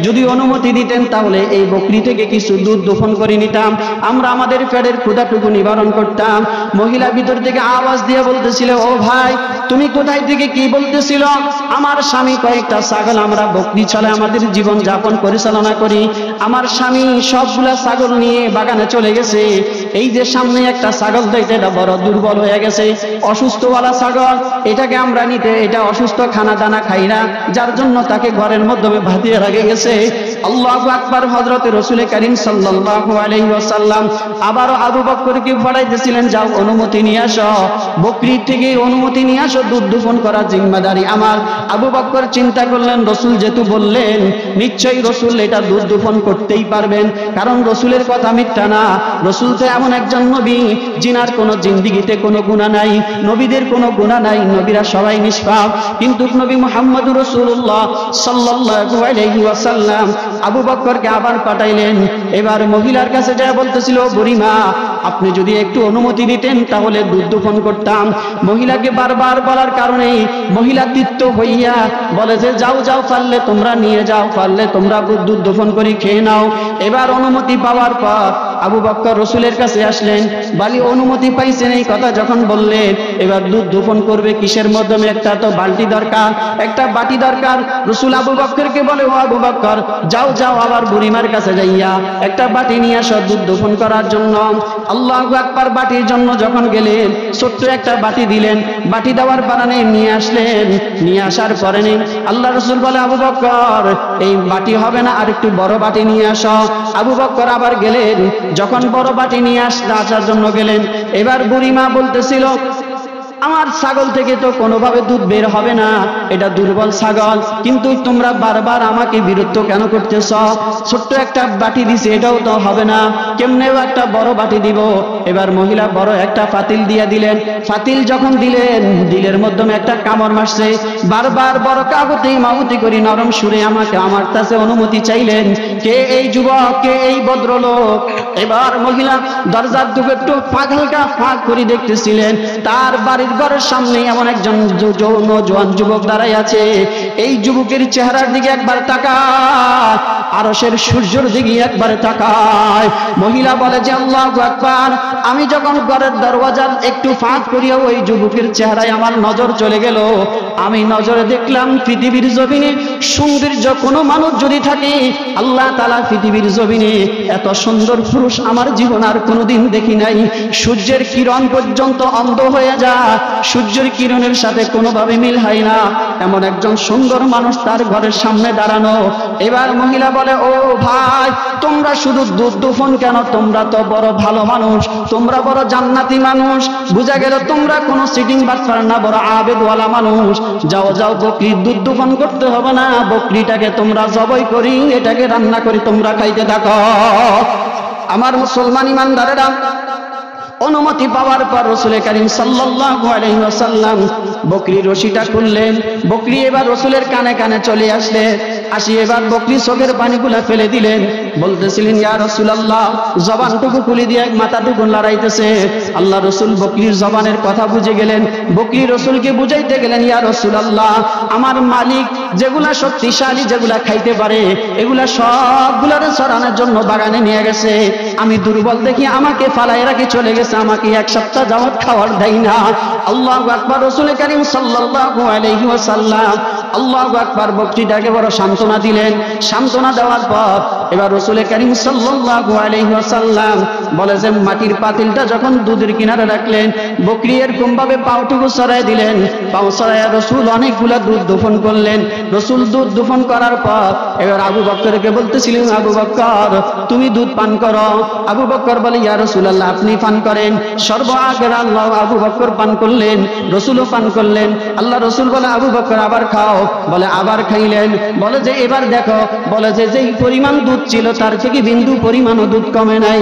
যদি অনুমতি দিতেন তাহলে এই বকরি থেকে কিছু দুধ দোপন করে নিতাম, আমরা আমাদের পেটের ক্ষুধাটুকু নিবারণ করতাম। মহিলা ভিতর থেকে আওয়াজ দিয়ে বলতেছিল, ও ভাই তুমি কোথায় থেকে কি বলতেছিল? আমার স্বামী কয়েকটা ছাগল, আমরা বকরি ছাড়া আমাদের জীবন যাপন পরিচালনা করি, আমার স্বামী সবগুলা ছাগল নিয়ে বাগানে চলে গেছে। এই যে সামনে একটা ছাগল দেখতে, এটা বড় দুর্বল হয়ে গেছে, অসুস্থওয়ালা ছাগল, এটাকে আমরা নিতে, এটা অসুস্থ, খানা দানা খাই না, যার জন্য তাকে ঘরের মাধ্যমে ভাতিয়ে রেখে গেছে। আল্লাহু আকবার। হযরত রাসূল করিম সাল্লাল্লাহু আলাইহি ওয়াসাল্লাম আবারও আবু বকরকে পড়াইতেছিলেন, যাও অনুমতি নিয়ে আসো, বকরি থেকে অনুমতি নিয়ে আসো, দুধ দোপন করার জিম্মাদারি আমার। আবু বকর চিন্তা করলেন, রাসূল যেহেতু বললেন নিশ্চয়ই রাসূল এটা দুধ দোপন করতেই পারবেন, কারণ রাসূলের কথা মিথ্যা না। রাসূল তো এমন একজন নবী যিনার কোনো জিন্দেগিতে কোনো গুনাহ নাই, নবীদের কোনো গুনাহ নাই, নবীরা সবাই নিষ্পাপ। কিন্তু নবী মুহাম্মদুর রাসূলুল্লাহ সাল্লাল্লাহু আলাইহি ওয়াসাল্লাম আবু বকরকে আবার পাঠাইলেন। এবার মহিলার কাছে যা বলতেছিল, বুড়িমা আপনি যদি একটু অনুমতি দিতেন তাহলে দুধ দোপন করতাম। মহিলাকে বারবার বলার কারণে মহিলা তৃপ্ত হইয়া বলে যে, যাও যাও, পারলে তোমরা নিয়ে যাও, পারলে তোমরা দুধ দোপন করে খেয়ে নাও। এবার অনুমতি পাওয়ার পর আবু বকর রাসূলের কাছে আসলেন, বলি অনুমতি পাইছেন, এই কথা যখন বললেন এবার দুধ দোপন করবে কিসের মাধ্যমে? একটা তো বালতি দরকার, একটা বাটি দরকার। রাসূল আবু বকরকে বলে, ও আবু বকর যাও যাও, আবার বুড়িমার কাছে যাইয়া একটা বাটি নিয়ে আসো দুধ দোপন করার জন্য। আল্লাহু আকবার। বাটির জন্য যখন গেলেন ছোট্ট একটা বাটি দিলেন, বাটি দেওয়ার বানানে নিয়ে আসলেন। নিয়ে আসার পরে আল্লাহ রাসূল বলে, আবু বকর এই বাটি হবে না, আর একটু বড় বাটি নিয়ে আসো। আবু বকর আবার গেলেন, যখন বড় বাটি নিয়ে আসার জন্য গেলেন, এবার বুড়িমা বলতেছিল, আমার ছাগল থেকে তো কোনোভাবে দুধ বের হবে না, এটা দুর্বল ছাগল, কিন্তু তোমরা বারবার আমাকে বিরক্ত কেন করতেছ? ছোট্ট একটা বাটি দিছে, এটাও তো হবে না, কেমনে একটা বড় বাটি দিব? এবার মহিলা বড় একটা পাতিল দিয়ে দিলেন। পাতিল যখন দিলেন, দিলের মাধ্যমে একটা কামড় মারছে। বারবার বড় কাগতি মাগুতি করে নরম সুরে আমাকে আমার কাছে অনুমতি চাইলেন। কে এই যুবক, কে এই ভদ্রলোক? এবার মহিলা দরজার দিকে একটু হালকা ফাঁক করে দেখতেছিলেন, তার বাড়ির ঘরের সামনে এমন একজন জওয়ান যুবক দাঁড়াই আছে। এই যুবকের চেহারার দিকে একবার তাকায়, আরশের সূর্যের দিকে একবার তাকায়। মহিলা বলে যে আল্লাহু আকবার। আমি যখন ঘরের দরওয়াজার একটু ফাঁক করিয়া ওই যুবকের চেহারায় আমার নজর চলে গেল। আমি নজরে দেখলাম পৃথিবীর জমিনে সৌন্দর্য কোনো মানুষ যদি থাকে, আল্লাহ তাআলা পৃথিবীর জমিনে এত সুন্দর পুরুষ আমার জীবন আর কোনোদিন দেখি নাই। সূর্যের কিরণ পর্যন্ত অন্ধ হয়ে যায়, সূর্যের কিরণের সাথে কোনোভাবে মিল হয় না, এমন একজন সুন্দর মানুষ তার ঘরের সামনে দাঁড়ানো। এবার মহিলা বলে, ও ভাই, তোমরা শুধু দুধ দুফন কেন? তোমরা তো বড় ভালো মানুষ, তোমরা বড় জান্নাতি মানুষ। বুঝা গেল তোমরা কোনো সিটিং বাটপার না, বড় আবেদওয়ালা মানুষ। যাও যাও, বকরির দুধ দুফন করতে হবে না, বকরিটাকে তোমরা জবাই করি, এটাকে রান্না করি, তোমরা খাইতে থাকো। আমার মুসলমান ইমানদারেরা, অনুমতি পাওয়ার পর রাসূল করিম সাল্লাল্লাহু আলাইহি ওয়াসাল্লাম বকরির রশিটা খুললেন। বকরি এবার রাসূলের কানে কানে চলে আসলে, আসি এবার বকরি চোখের পানিগুলা ফেলে দিলেন। বলতেছিলেন, ইয়া রাসূলুল্লাহ, জবানটুকু খুলে দিয়ে মাথাটুকু লড়াইতেছে। আল্লাহ রাসূল বকরির জবানের কথা বুঝে গেলেন। বকরি রাসূলকে বুঝাইতে গেলেন, ইয়া রাসূলুল্লাহ, আমার মালিক যেগুলা শক্তিশালী, যেগুলা খাইতে পারে, এগুলা সবগুলারে চড়ানোর জন্য বাগানে নিয়ে গেছে। আমি দুর্বল দেখি আমাকে ফালাই রাখি চলে গেছে, আমাকে এক সপ্তাহ যাওয়ার খাওয়ার দেয় না। আল্লাহু আকবার। রাসূল করিম সাল্লাল্লাহু আলাইহি ওয়াসাল্লাম আল্লাহু আকবার বকরিটাকে বড় সান্ত্বনা দিলেন। সান্ত্বনা দেওয়ার পর এবার রাসূল করিম সাল্লাল্লাহু আলাইহি ওয়াসাল্লাম বলে যে মাটির পাতিলটা যখন দুধের কিনারে রাখলেন, বকরি এরকম ভাবে পাউটুকু ছড়াই দিলেন। পাও ছড়াইয়া রাসূল অনেকগুলা দুধ দফন করলেন। রাসূল দুধ দফন করার পর এবার আবু বকরকে বলতেছিলেন, আবু বকর, তুমি দুধ পান করো। আবু বকর বলে, ইয়া রাসূলুল্লাহ, আপনি পান করেন। সর্বআগে আল্লাহ আবু বকর পান করলেন, রাসূলও পান করলেন। আল্লাহ রাসূল বলে, আবু বকর আবার খাও। বলে আবার খাইলেন। বলে যে এবার দেখো, বলে যে যেই পরিমাণ দুধ ছিল তার থেকে বিন্দু পরিমাণও দুধ কমে নাই।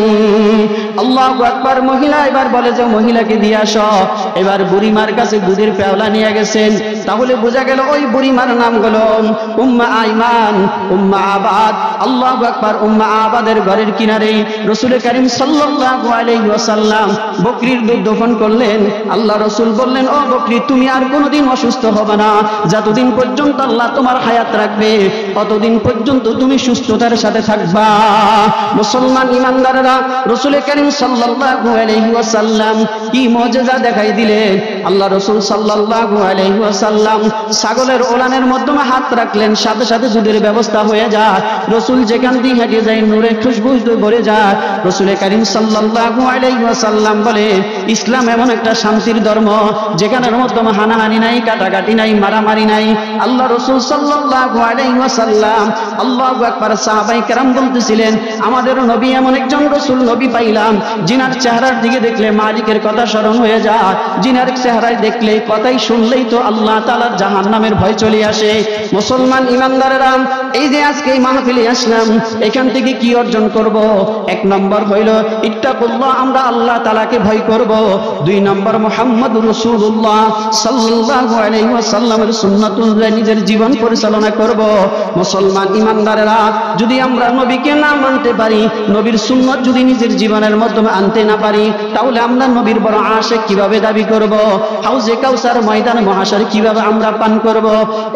আল্লাহু আকবার। মহিলা এবার বলে যে মহিলাকে দিয়ে আসো। এবার বুড়িমার কাছে দুধের পেওলা নিয়ে গেছেন। তাহলে বোঝা গেল ওই বুড়িমার নাম হলো উম্মে আইমান, উম্মে আবাদ। আল্লাহু আকবার। উম্মে আবাদের ঘরের কিনারে রাসূল করিম সাল্লাল্লাহু আলাইহি ওয়াসাল্লাম বকরির দুধ দফন করলেন। আল্লাহ রাসূল বললেন, ও বকরি, তুমি আর কোনোদিন অসুস্থ হবে না। যতদিন পর্যন্ত আল্লাহ তোমার হায়াত রাখবে, ততদিন পর্যন্ত তুমি সুস্থতার সাথে থাকবা। মুসলমান ইমানদাররা, রাসূল করিম সাল্লাল্লাহু আলাইহি ওয়াসাল্লাম কি মুজিজা দেখাই দিলেন। আল্লাহ রাসূল সাল্লাল্লাহু আলাইহি ওয়াসাল্লাম ছাগলের ওলানের মাধ্যমে হাত রাখলেন, সাথে সাথে দুধের ব্যবস্থা হয়ে যায়। রাসূল যেখান দিয়ে হেঁটে যায় নূরে খুশবু ভরে যায়। রাসূল করিম সাল্লাল্লাহু আলাইহি ওয়াসাল্লাম বলে, ইসলাম এমন একটা শান্তির ধর্ম যেখানের মাধ্যমে হানাহানি নাই, কাটাকাটি নাই, মারামারি নাই। আল্লাহ রাসূল সাল্লাল্লাহু আলাইহি ওয়াসাল্লাম, আল্লাহু আকবার। সাহাবায়ে কেরাম বলতেছিলেন, আমাদের নবী এমন একজন রাসূল নবী পাইলাম, জিনার চেহারার দিকে দেখলে মালিকের কথা স্মরণ হয়ে যায়, জিনার চেহারায় দেখলে, কথাই শুনলেই তো আল্লাহ তাআলার জাহান্নামের ভয় চলে আসে। মুসলমান ইমানদারেরা, এই যে আজকে এই মাহফিলে আসলাম, এখান থেকে কি অর্জন করব? এক নম্বর হইল ইত্তাকুল্লাহ, আমরা আল্লাহ তাআলাকে ভয় করব। দুই নম্বর মুহাম্মদুর রাসূলুল্লাহ সাল্লাল্লাহু আলাইহি ওয়াসাল্লামের সুন্নাত অনুযায়ী নিজের জীবন পরিচালনা করব। মুসলমান ইমানদারেরা, যদি আমরা নবীকে না মানতে পারি, নবীর সুন্নাত যদি নিজের জীবনের মাধ্যমে আনতে না পারি, তাহলে আমরা নবীর বড় আশিক কিভাবে দাবি করব? হাউজে কাউসার ময়দানে মহাশর কিভাবে আমরা পান করব?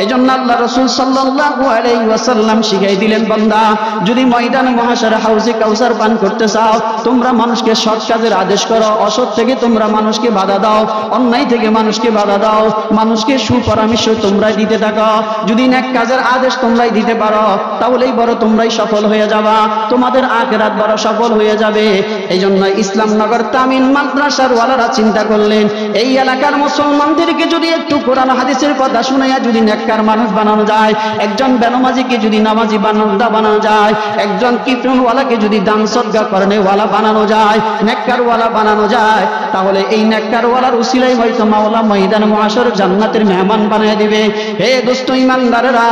এজন্য আল্লাহ রাসূল সাল্লাল্লাহু আলাইহি ওয়াসাল্লাম শিখাই দিলেন, বান্দা, যদি ময়দানে মহাশরে হাউজে কাউসার পান করতে চাও, তোমরা মানুষকে সৎ কাজের আদেশ করো, অসৎ থেকে তোমরা মানুষকে বাধা দাও, অন্যায় থেকে মানুষকে বাধা দাও, মানুষকে সুপরামর্শ তোমরাই দিতে থাকো। যদি নেক কাজের আদেশ তোমরাই দিতে পারো, তাহলেই বড় তোমরাই সফল হয়ে যাবা, তোমাদের আখিরাত বড় সফল হয়ে যাবে। এই জন্য ইসলামনগর তামিম মাদ্রাসার ওয়ালারা চিন্তা করলেন, এই এলাকা এলাকার মুসলমানদেরকে যদি একটু কোরআন হাদিসের কথা শুনাইয়া যদি নেককার মানুষ বানানো যায়, একজন বেনামাজিকে যদি নামাজি বানানো যায়, একজন কীর্তনওয়ালাকে যদি দান সদকা করেওয়ালা বানানো যায়, নেককারওয়ালা বানানো যায়, তাহলে এই নেককারওয়ালার উসিলাই হয়তো মাওলা ময়দান মুহাশর জান্নাতের মেহমান বানিয়ে দিবে। হে দোস্ত ইমানদারেরা,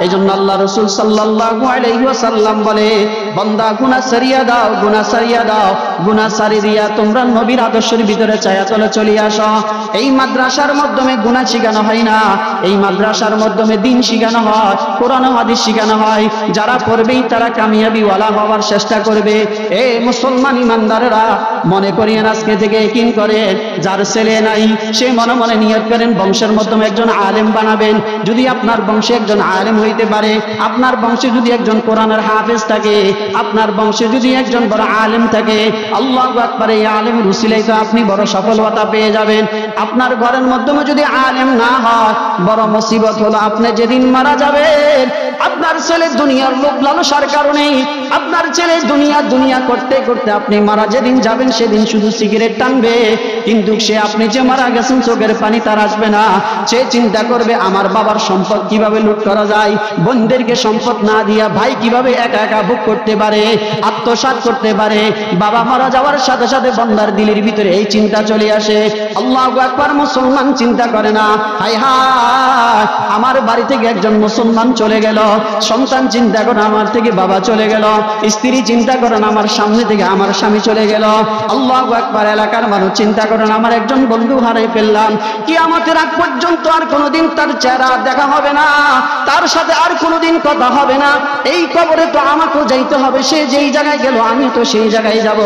এজন্য আল্লাহ রাসূল সাল্লাল্লাহু আলাইহি ওয়াসাল্লাম বলে, বান্দা গুনাহ সারিয়া দাও, গুনাহ সারিয়া দাও, গুনাহ সারি দিয়া তোমরা নবীর আদর্শের ভিতরে ছায়া তলে চলে আসো। এই মাদ্রাসার মাধ্যমে গুনাহ শিখানো হয় না, এই মাদ্রাসার মাধ্যমে দিন শিখানো হয়, কোরআন হাদিস শিখানো হয়। যারা পড়বেই তারা কামিয়াবি ওয়ালা হওয়ার চেষ্টা করবে। এ মুসলমান ইমানদারেরা, মনে করিয়েন আজকে থেকে ইয়াকিন করেন, যার ছেলে নাই সে মনে মনে নিয়ত করেন বংশের মাধ্যমে একজন আলেম বানাবেন। যদি আপনার বংশে একজন আলেম হইতে পারে, আপনার বংশে যদি একজন কোরআনের হাফেজ থাকে, আপনার বংশে যদি একজন বড় আলেম থাকে, আল্লাহু আকবার, এই আলেমের উসিলাই তো আপনি বড় সফলতা পেয়ে যাবেন। আপনার ঘরের মাধ্যমে যদি আলেম না হয়, বড় মুসিবত হলো আপনি যেদিন মারা যাবেন, আপনার ছেলে দুনিয়ার লোভ লালসার কারণে, আপনার ছেলে দুনিয়া করতে করতে আপনি মারা যেদিন যাবেন সেদিন শুধু সিগারেট টানবে, কিন্তু সে আপনি যে মারা গেছেন চোখের পানি তার আসবে না। সে চিন্তা করবে আমার বাবার সম্পদ কিভাবে লুট করা যায়, বোনদেরকে সম্পদ না দিয়া ভাই কিভাবে একা একা ভোগ করতে পারে, আত্মসাৎ করতে পারে। বাবা মারা যাওয়ার সাথে সাথে বান্দার দিলের ভিতরে এই চিন্তা চলে আসে। আল্লাহু আকবার, মুসলমান চিন্তা করে না, হায় হায় আমার বাড়ি থেকে একজন মুসলমান চলে গেল। সন্তান চিন্তা করে আমার থেকে বাবা চলে গেল, স্ত্রী চিন্তা করেন আমার সামনে থেকে আমার স্বামী চলে গেল। আল্লাহু আকবার, এলাকার মানুষ চিন্তা করেন আমার একজন বন্ধু হারাই ফেললাম। কিয়ামতের আগ পর্যন্ত আর কোনোদিন তার চেহারা দেখা হবে না, তার সাথে আর কোনোদিন কথা হবে না। এই কবরে তো আমাকেও যাইতে হবে, সে যেই জায়গায় গেল আমি তো সেই জায়গায় যাব।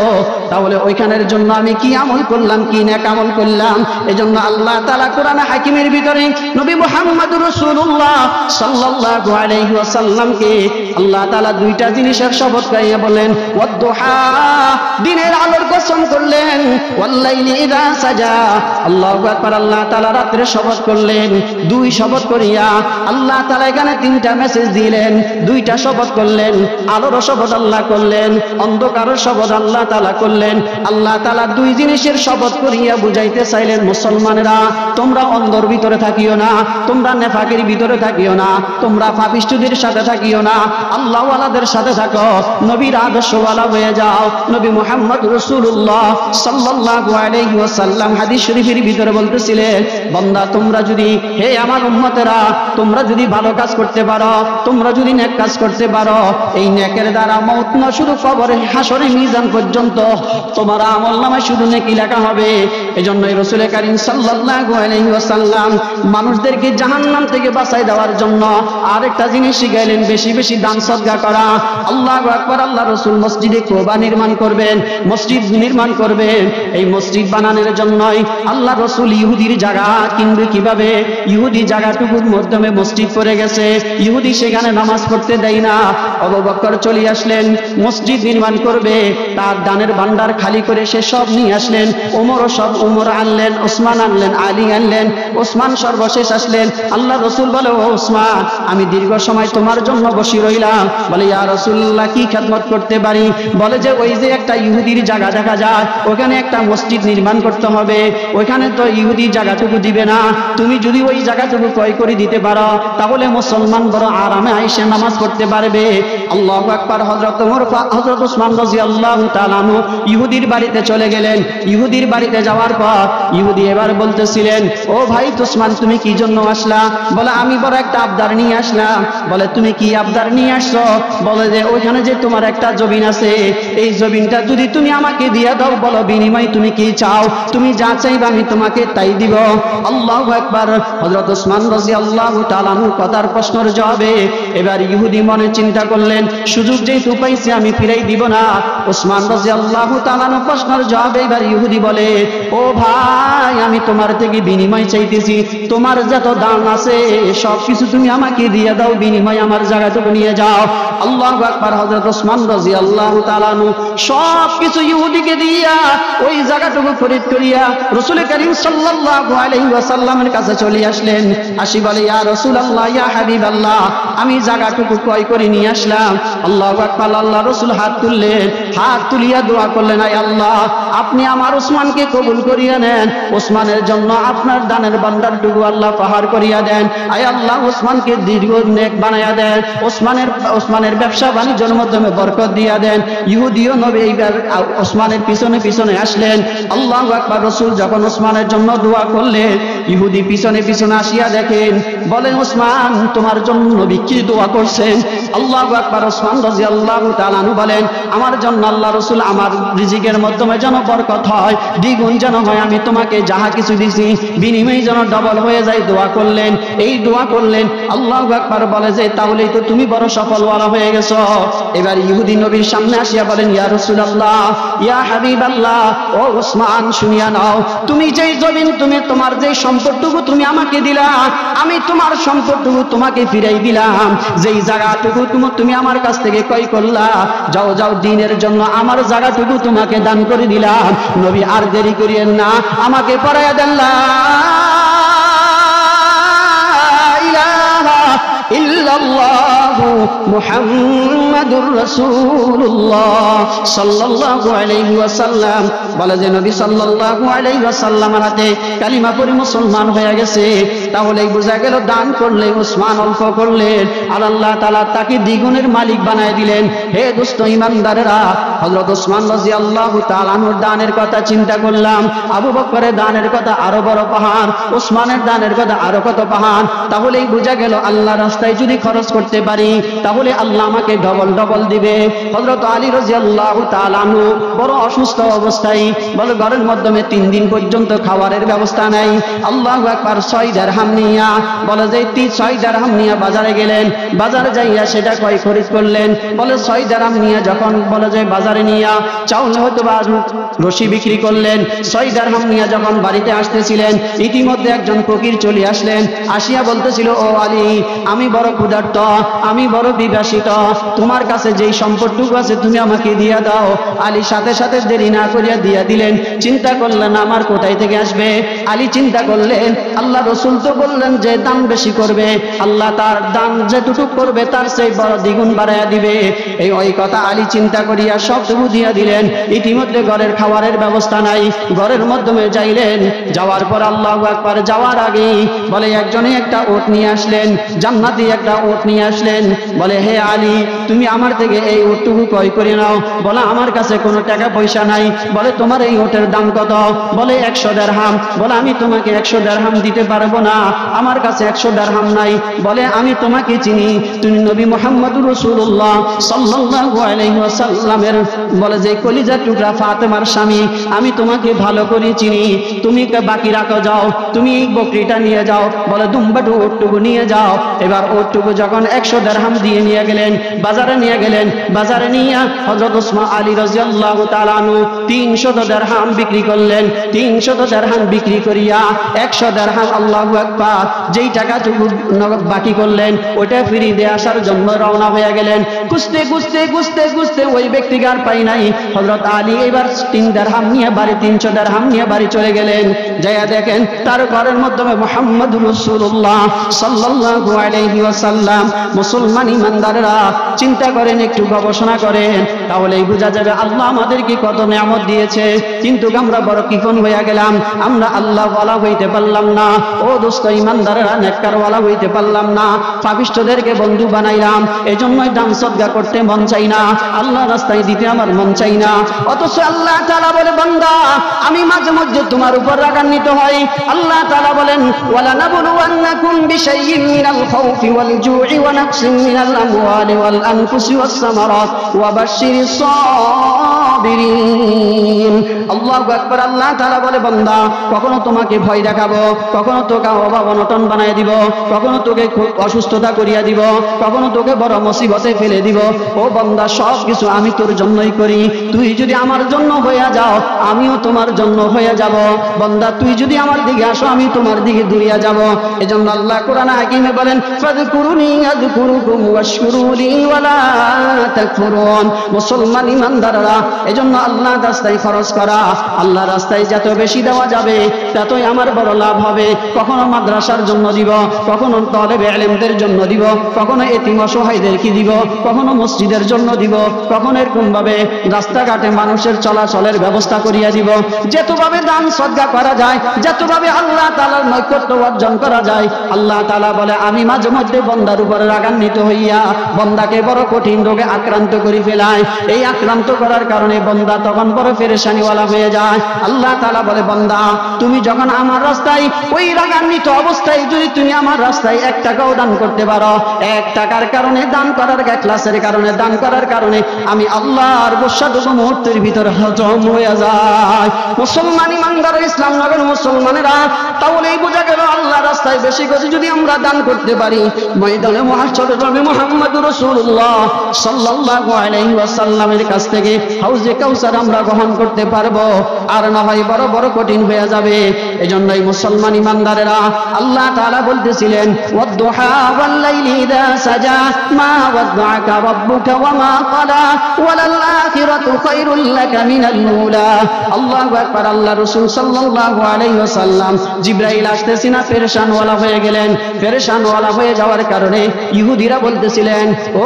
তাহলে ওইখানের জন্য আমি কি আমল করলাম, কি নেক আমল করলাম? এজন্য আল্লাহ তাআলা কোরআন হাকিমের ভিতরে নবী মুহাম্মদুর রাসূলুল্লাহ সাল্লাল্লাহু আলাইহি ওয়াসাল্লামকে আল্লাহ তাআলা দুইটা জিনিসের শপথ খাইয়ে বলেন, ওয়াদ-দুহা, দিনের আলোর কসম করলেন, ওয়াল-লাইলি ইযা সাজা, আল্লাহু আকবার, আল্লাহ তাআলা রাতের শপথ করলেন। দুই শপথ করিয়া আল্লাহ তাআলা এখানে তিনটা মেসেজ দিলেন, দুইটা শপথ করলেন। আলোর শপথ আল্লাহ করলেন, অন্ধকারের শপথ আল্লাহ তাআলা করলেন। আল্লাহ তাআলা দুই জিনিসের শপথ করিয়া বুঝাইতে চাইলেন, মুসলমানেরা তোমরা অন্ধর ভিতরে থাকিও না, তোমরা নেফাকের ভিতরে থাকিও না, তোমরা পাপিষ্ঠদের সাথে থাকিও না, আল্লাহওয়ালাদের সাথে থাকো, নবীর আদর্শওয়ালা হয়ে যাও। নবী মুহাম্মদ রাসূলুল্লাহ সাল্লাল্লাহু আলাইহি ওয়াসাল্লাম হাদিস শরীফের ভিতরে বলতেছিলেন, বান্দা তোমরা যদি, হে আমার উম্মতেরা, তোমরা যদি ভালো কাজ করতে পারো, তোমরা যদি নেক কাজ করতে পারো, এই নেকের দ্বারা মওত না শুধু কবরে হাসরে মিজান পর্যন্ত তোমার আমলনামায় শুধু নেকি লেখা হবে। এজন্যই রাসূল কারীম সাল্লাল্লাহু আলাইহি ওয়াসাল্লাম মানুষদেরকে জাহান্নাম থেকে বাঁচাই দেওয়ার জন্য আরেকটা জিনিস শিখাইলেন, বেশি বেশি দান সদকা করা। আল্লাহু আকবার, আল্লাহ রাসূল মসজিদে কুবা নির্মাণ করবেন, মসজিদ নির্মাণ করবেন। এই মসজিদ বানানোর জন্যই আল্লাহ রাসূল ইহুদির জায়গা কিনবে কিভাবে? ইহুদি জায়গাটুকুর মাধ্যমে মসজিদ পড়ে গেছে, ইহুদি সেখানে নামাজ পড়তে দেয় না। আবু বকর চলে আসলেন, মসজিদ নির্মাণ করবে, তার দানের ভান্ডার খালি করে সে সব নিয়ে আসলেন। ওমর আনলেন, ওসমান আনলেন, আলী আনলেন, ওসমান সর্বশেষ আসলেন। আল্লাহ রাসূল বলে, ও ওসমান, আমি দীর্ঘ সময় তোমার জন্য বসে রইলাম। বলে, ইয়া রাসূলুল্লাহ, কি খেদমত করতে পারি? বলে যে ওই যে একটা ইহুদির জায়গা দেখা যায়, ওখানে একটা মসজিদ নির্মাণ করতে হবে, ওইখানে তো ইহুদি জায়গাটুকু দিবে না, তুমি যদি ওই জায়গাটুকু ক্রয় করে দিতে পারো তাহলে মুসলমান বড় আরামে আইসে নামাজ পড়তে পারবে। আল্লাহু আকবার। হযরত ওসমান রাদিয়াল্লাহু তাআলা আনহু ইহুদির বাড়িতে চলে গেলেন। ইহুদির বাড়িতে যাওয়ার পর ইহুদি এবার বলতেছিলেন, ও ভাই ওসমান, তুমি কি জন্য আসলা? বলে, আমি বড় একটা আবদার নিয়ে আসলাম। বলে, তুমি কি আবদার নিয়ে আসছো? বলে যে ওইখানে যে তোমার একটা জমিন আছে, এই জমিনটা যদি তুমি আমাকে দিয়ে দাও, বলো বিনিময় তুমি কি চাও? তুমি যা চাইবে আমি তোমাকে তাই দিব। আল্লাহু আকবার। হযরত ওসমান রাদিয়াল্লাহু তাআলা আনহু কথার প্রশ্নের জবাবে এবার ইহুদি মনে চিন্তা করলেন, সুযোগ যেহেতু পাইছি আমি ফিরাই দিব না। ওসমান রাদিয়াল্লাহু তাআলা আনহু প্রশ্নের জবাবে এবার ইহুদি বলে, ও ভাই, আমি তোমার থেকে বিনিময় চাইতেছি, তোমার যত দান আছে সব কিছু তুমি আমাকে দিয়ে দাও, বিনিময় আমার জায়গাটুকু নিয়ে যাও। আল্লাহু আকবার। হযরত ওসমান রাদিয়াল্লাহু তাআলা আনহু সব কিছু ইহুদিকে দিয়া ওই জায়গাটুকু খরিদ করিয়া রাসূল কারীম সাল্লাল্লাহু আলাইহি ওয়াসাল্লামের কাছে চলে আসলেন। আসি বলে, ইয়া রাসূলুল্লাহ, ইয়া হাবিবাল্লাহ, আমি জায়গাটুকু ক্রয় করে নিয়ে আসলাম। আল্লাহু আকবার। আল্লাহ রাসূল হাত তুললেন, হাত তুলিয়া দোয়া করলেন, আয় আল্লাহ আপনি আমার ওসমানকে কবুল করিয়া নেন, ওসমানের জন্য আপনার দানের বান্দারটুকু আল্লাহ পাহাড় করিয়া দেন, আয় আল্লাহ ওসমানকে দীর্ঘ নেক বানাইয়া দেন, ওসমানের ব্যবসা বাণিজ্যের মাধ্যমে বরকত দিয়া দেন। ইহুদিও নবী এইবার ওসমানের পিছনে পিছনে আসলেন। আল্লাহু আকবার। রাসূল যখন ওসমানের জন্য দোয়া করলেন, ইহুদি পিছনে পিছনে আসিয়া দেখেন, বলেন ওসমান তোমার জন্য নবী কি দোয়া করছেন? আল্লাহু আকবার। ওসমান রাদিয়াল্লাহু তাআলা আনহু বলেন, আমার জন্য আল্লাহ রাসূল আমার রিজিকের মাধ্যমে যেন বরকত হয়, দ্বিগুণ যেন হয়, আমি তোমাকে যাহা কিছু দিছি বিনিময়ে যেন ডবল হয়ে যায়, দোয়া করলেন। এই দোয়া করলেন। আল্লাহু আকবার বলে যে তাহলেই তো তুমি বড় সফলওয়ালা হয়ে গেছো। এবার ইহুদি নবীর সামনে আসিয়া বলেন, ইয়া রাসূলুল্লাহ, ইয়া হাবিবাল্লাহ, ও ওসমান শুনিয়া নাও, তুমি যেই জমিন, তুমি তোমার যেই সম্পদটুকু তুমি আমাকে দিলা, আমি তোমার সম্পদটুকু তোমাকে ফিরাই দিলাম। যেই জায়গাটুকু তুমি আমার কাছ থেকে ক্রয় করলা, যাও যাও দ্বীনের জন্য আমার জায়গাটুকু তোমাকে দান করে দিলাম। নবী আর দেরি করিয়েন না, আমাকে পড়াইয়া দেন লা ইলাহা ইল্লাল্লাহু মুহাম্মাদুর রাসূলুল্লাহ সাল্লাল্লাহু আলাইহি ওয়াসাল্লাম। বলে যে নবী সাল্লাল্লাহু আলাইহি ওয়াসাল্লামের হাতে কালিমা পড়ে মুসলমান হয়ে গেছে। তাহলে বোঝা গেল দান করলে ওসমান অল্প করলেন আর আল্লাহ তাআলা তাকে দ্বিগুণের মালিক বানায় দিলেন। হে দোস্ত ঈমানদারেরা, হযরত ওসমান রাদিয়াল্লাহু তাআলা আনহুর দানের কথা চিন্তা করলাম, আবু বকরের দানের কথা আরো বড় পাহাড়, ওসমানের দানের কথা আরো কত পাহাড়। তাহলেই বোঝা গেল আল্লাহর রাস্তায় যদি খরচ করতে পারি তাহলে আল্লাহ আমাকে ডবল ডবল দিবে। হযরত আলী রাদিয়াল্লাহু তাআলা আনহু বড় অসুস্থ অবস্থায়, বলে ঘরের মাধ্যমে 3 দিন পর্যন্ত খাবারের ব্যবস্থা নাই। আল্লাহু আকবার। 6 দিরহাম নিয়া, বলে যে 6 দিরহাম নিয়া বাজারে গেলেন, বাজারে যাইয়া সেটা ক্রয় খরিদ করলেন। বলে 6 দিরহাম নিয়া যখন বলে যে বাজারে নিয়া চাউল হয়তো বা রশি বিক্রি করলেন, 6 দিরহাম নিয়া যখন বাড়িতে আসতেছিলেন, ইতিমধ্যে একজন ফকির চলে আসলেন। আসিয়া বলতেছিল, ও আলী, আমি বড় ক্ষুধার্ত, আমি বড় বিবাসিত, তোমার কাছে যেই সম্পদটুকু আছে তুমি আমাকে দিয়া দাও। আলী সাথে সাথে দেরি না করিয়া দিয়া দিলেন। চিন্তা করলেন আমার কোথায় থেকে আসবে। আলী চিন্তা করলেন, আল্লাহ রাসূল তো বললেন যে দান বেশি করবে, আল্লাহ তার দান যেটুকু করবে তার সেই বড় দ্বিগুণ বাড়াইয়া দিবে। ওই কথা আলী চিন্তা করিয়া সবটুকু দিয়া দিলেন। ইতিমধ্যে ঘরের খাবারের ব্যবস্থা নাই, ঘরের মাধ্যমে যাইলেন। যাওয়ার পর আল্লাহু আকবার, যাওয়ার আগে বলে একজনে একটা ওট নিয়ে আসলেন, জান্নাতি একটা ওট নিয়ে আসলেন। বলে হে আলী, তুমি আমার থেকে এই ওটটুকু ক্রয় করে নাও। বলে আমার কাছে কোনো টাকা পয়সা নাই। বলে তোমার এই ওটের দাম কত? বলে 100 দিরহাম। বলে আমি তোমাকে 100 দিরহাম দিতে পারবো না, আমার কাছে 100 দিরহাম নাই। বলে আমি তোমাকে চিনি, তুমি নবী মুহাম্মদুর রাসূলুল্লাহ সাল্লাল্লাহু আলাইহি ওয়াসাল্লামের বলে যে কলিজার টুকরা ফাতেমার স্বামী, আমি তোমাকে ভালো করে চিনি, তুমি বাকি রাখো, যাও তুমি এই বকরিটা নিয়ে যাও। বলে দুম্বাটু ওটটুকু নিয়ে যাও। এবার ওটটুকু যখন 100 দিরহাম দিয়ে নিয়ে গেলেন, বাজারে নিয়ে গেলেন। বাজারে নিয়ে হযরত ওসমান আলী রাদিয়াল্লাহু তাআলা আনহু 300 দিরহাম বিক্রি করলেন। 300 দিরহাম বিক্রি করিয়া 100 দিরহাম, আল্লাহু আকবার, যেই টাকাটুকু নগদ বাকি করলেন ওটা ফিরিয়ে দিয়ে আসার জন্য রওনা হয়ে গেলেন। খুঁজতে খুঁজতে খুঁজতে খুঁজতে ওই ব্যক্তিকে আর পাই নাই। হযরত আলী এবার 3 দিরহাম নিয়ে বাড়ি, 300 দিরহাম নিয়ে বাড়ি চলে গেলেন। যাইয়া দেখেন তার ঘরের মাধ্যমে মুহাম্মদুর রাসূলুল্লাহ সাল্লাল্লাহু আলাইহি ওয়াসাল্লাম। মুসলমান ঈমানদাররা চিন্তা করেন, একটু গবেষণা করেন, তাহলেই বোঝা যাবে আল্লাহ আমাদেরকে কত নিয়ামত দিয়েছে। কিন্তু আমরা বড় কিফন হইয়া গেলাম, আমরা আল্লাহ ওয়ালা হইতে পারলাম না। ও দোস্ত ঈমানদাররা, নেককার ওয়ালা হইতে পারলাম না, পাপিষ্ঠদেরকে বন্ধু বানাইলাম। এজন্যই দান সদকা করতে মন চাই না, আল্লাহ রাস্তায় দিতে আমার মন চাই না। অথচ আল্লাহ তাআলা বলে, বান্দা আমি মাঝে মধ্যে তোমার উপর রাগান্বিত হই। আল্লাহ তাআলা বলেন, ওয়ালা নাবলুওয়ান্নাকুম বিশাইইন মিনাল খাউফি ওয়াল জু'i ওয়া নাকসিন মিনাল আমওয়ালি ওয়াল আনফুসি ওয়াস সামারাত ওয়া বাশশিরিস সাবিরিন। আল্লাহু আকবার। আল্লাহ তাআলা বলে, বান্দা কখনো তোমাকে ভয় দেখাবো, কখনো তোকে অভাব অনটন বানায় দিব, কখনো তোকে অসুস্থতা করিয়া দিব, কখনো তোকে বড় মুসিবতে ফেলে দিব। ও বান্দা, সব কিছু আমি তোর জন্যই করি। তুই যদি আমার জন্য হইয়া যাও, আমিও তোমার জন্য হয়ে যাব। বান্দা তুই যদি আমার দিকে আসো, আমি তোমার দিকে দূরিয়া যাব। এজন্য আল্লাহ কোরআন হাকিমে বলেন, ফাযকুরুনি আযকুরুকুম ওয়াশ ওয়াশকুরু লি ওয়ালা তাকফুরুন। মুসলমান ইমানদাররা এজন্য আল্লাহর রাস্তায় খরচ করা, আল্লাহর রাস্তায় যত বেশি দেওয়া যাবে ততই আমার বড় লাভ হবে। কখনো মাদ্রাসার জন্য দিব, কখনো তালেবে ইলমদের জন্য দিব, কখনো এতিম অসহায়দেরকে দিব, কখনো মসজিদের জন্য দিব, কখনো এরকম ভাবে রাস্তাঘাটে মানুষের চলাচলের ব্যবস্থা করিয়া দিব। যেতভাবে দান সদকা করা যায়, যেতভাবে আল্লাহ তাআলার নৈকট্য অর্জন করা যায়, আল্লাহ তাআলা বলে আমি মাঝে মধ্যে বান্দার উপরে রাগান্বিত হইয়া বান্দাকে বড় কঠিন রোগে আক্রান্ত করে ফেলাই। এই আক্রান্ত করার কারণে বান্দা তখন বড় পেরেশানিওয়ালা হয়ে যায়। আল্লাহ তাআলা বলে বান্দা তুমি যখন আমার রাস্তায় ওই রাগান্বিত অবস্থায় যদি তুমি আমার রাস্তায় 1 টাকাও দান করতে পারো, 1 টাকার কারণে দান করার ইখলাসের কারণে দান করার কারণে আমি আল্লাহর গোসাটুকু মুহূর্তের ভিতরে হজম হয়ে যায়। মুসলমান ইমানদার ইসলাম নগর মুসলমানেরা তাহলেই বোঝা গেল আল্লাহ রাস্তায় বেশি করে যদি আমরা দান করতে পারি, ময়দানে মুহাশশরে নবী মুহাম্মদুর রাসূলুল্লাহ সাল্লাল্লাহু আলাইহি ওয়াসাল্লামের কাছ থেকে হাউজে কাউসার আমরা গ্রহণ করতে পারবো। আর না হয় বড় বড় কঠিন হয়ে যাবে। এজন্যই মুসলমান ইমানদারেরা আল্লাহ তাআলা বলতেছিলেন ওয়াদ-দুহা ওয়াল-লাইলি ইযা সাজা মা ওয়াদ্দাআকা রাব্বুকা ওয়া মা ক্বালা ওয়ালাল আখিরাতু খায়রুল লাকা মিনাল উলা। আল্লাহু আকবার। আল্লাহ রাসূল সাল্লাল্লাহু আলাইহি ওয়াসাল্লাম জিবরাইল আসতেছেন না পেরেশানওয়ালা হয়ে গেলেন। পেরেশানওয়ালা হয়ে যাওয়ার কারণে ইহুদিরা বলতেছিলেন ও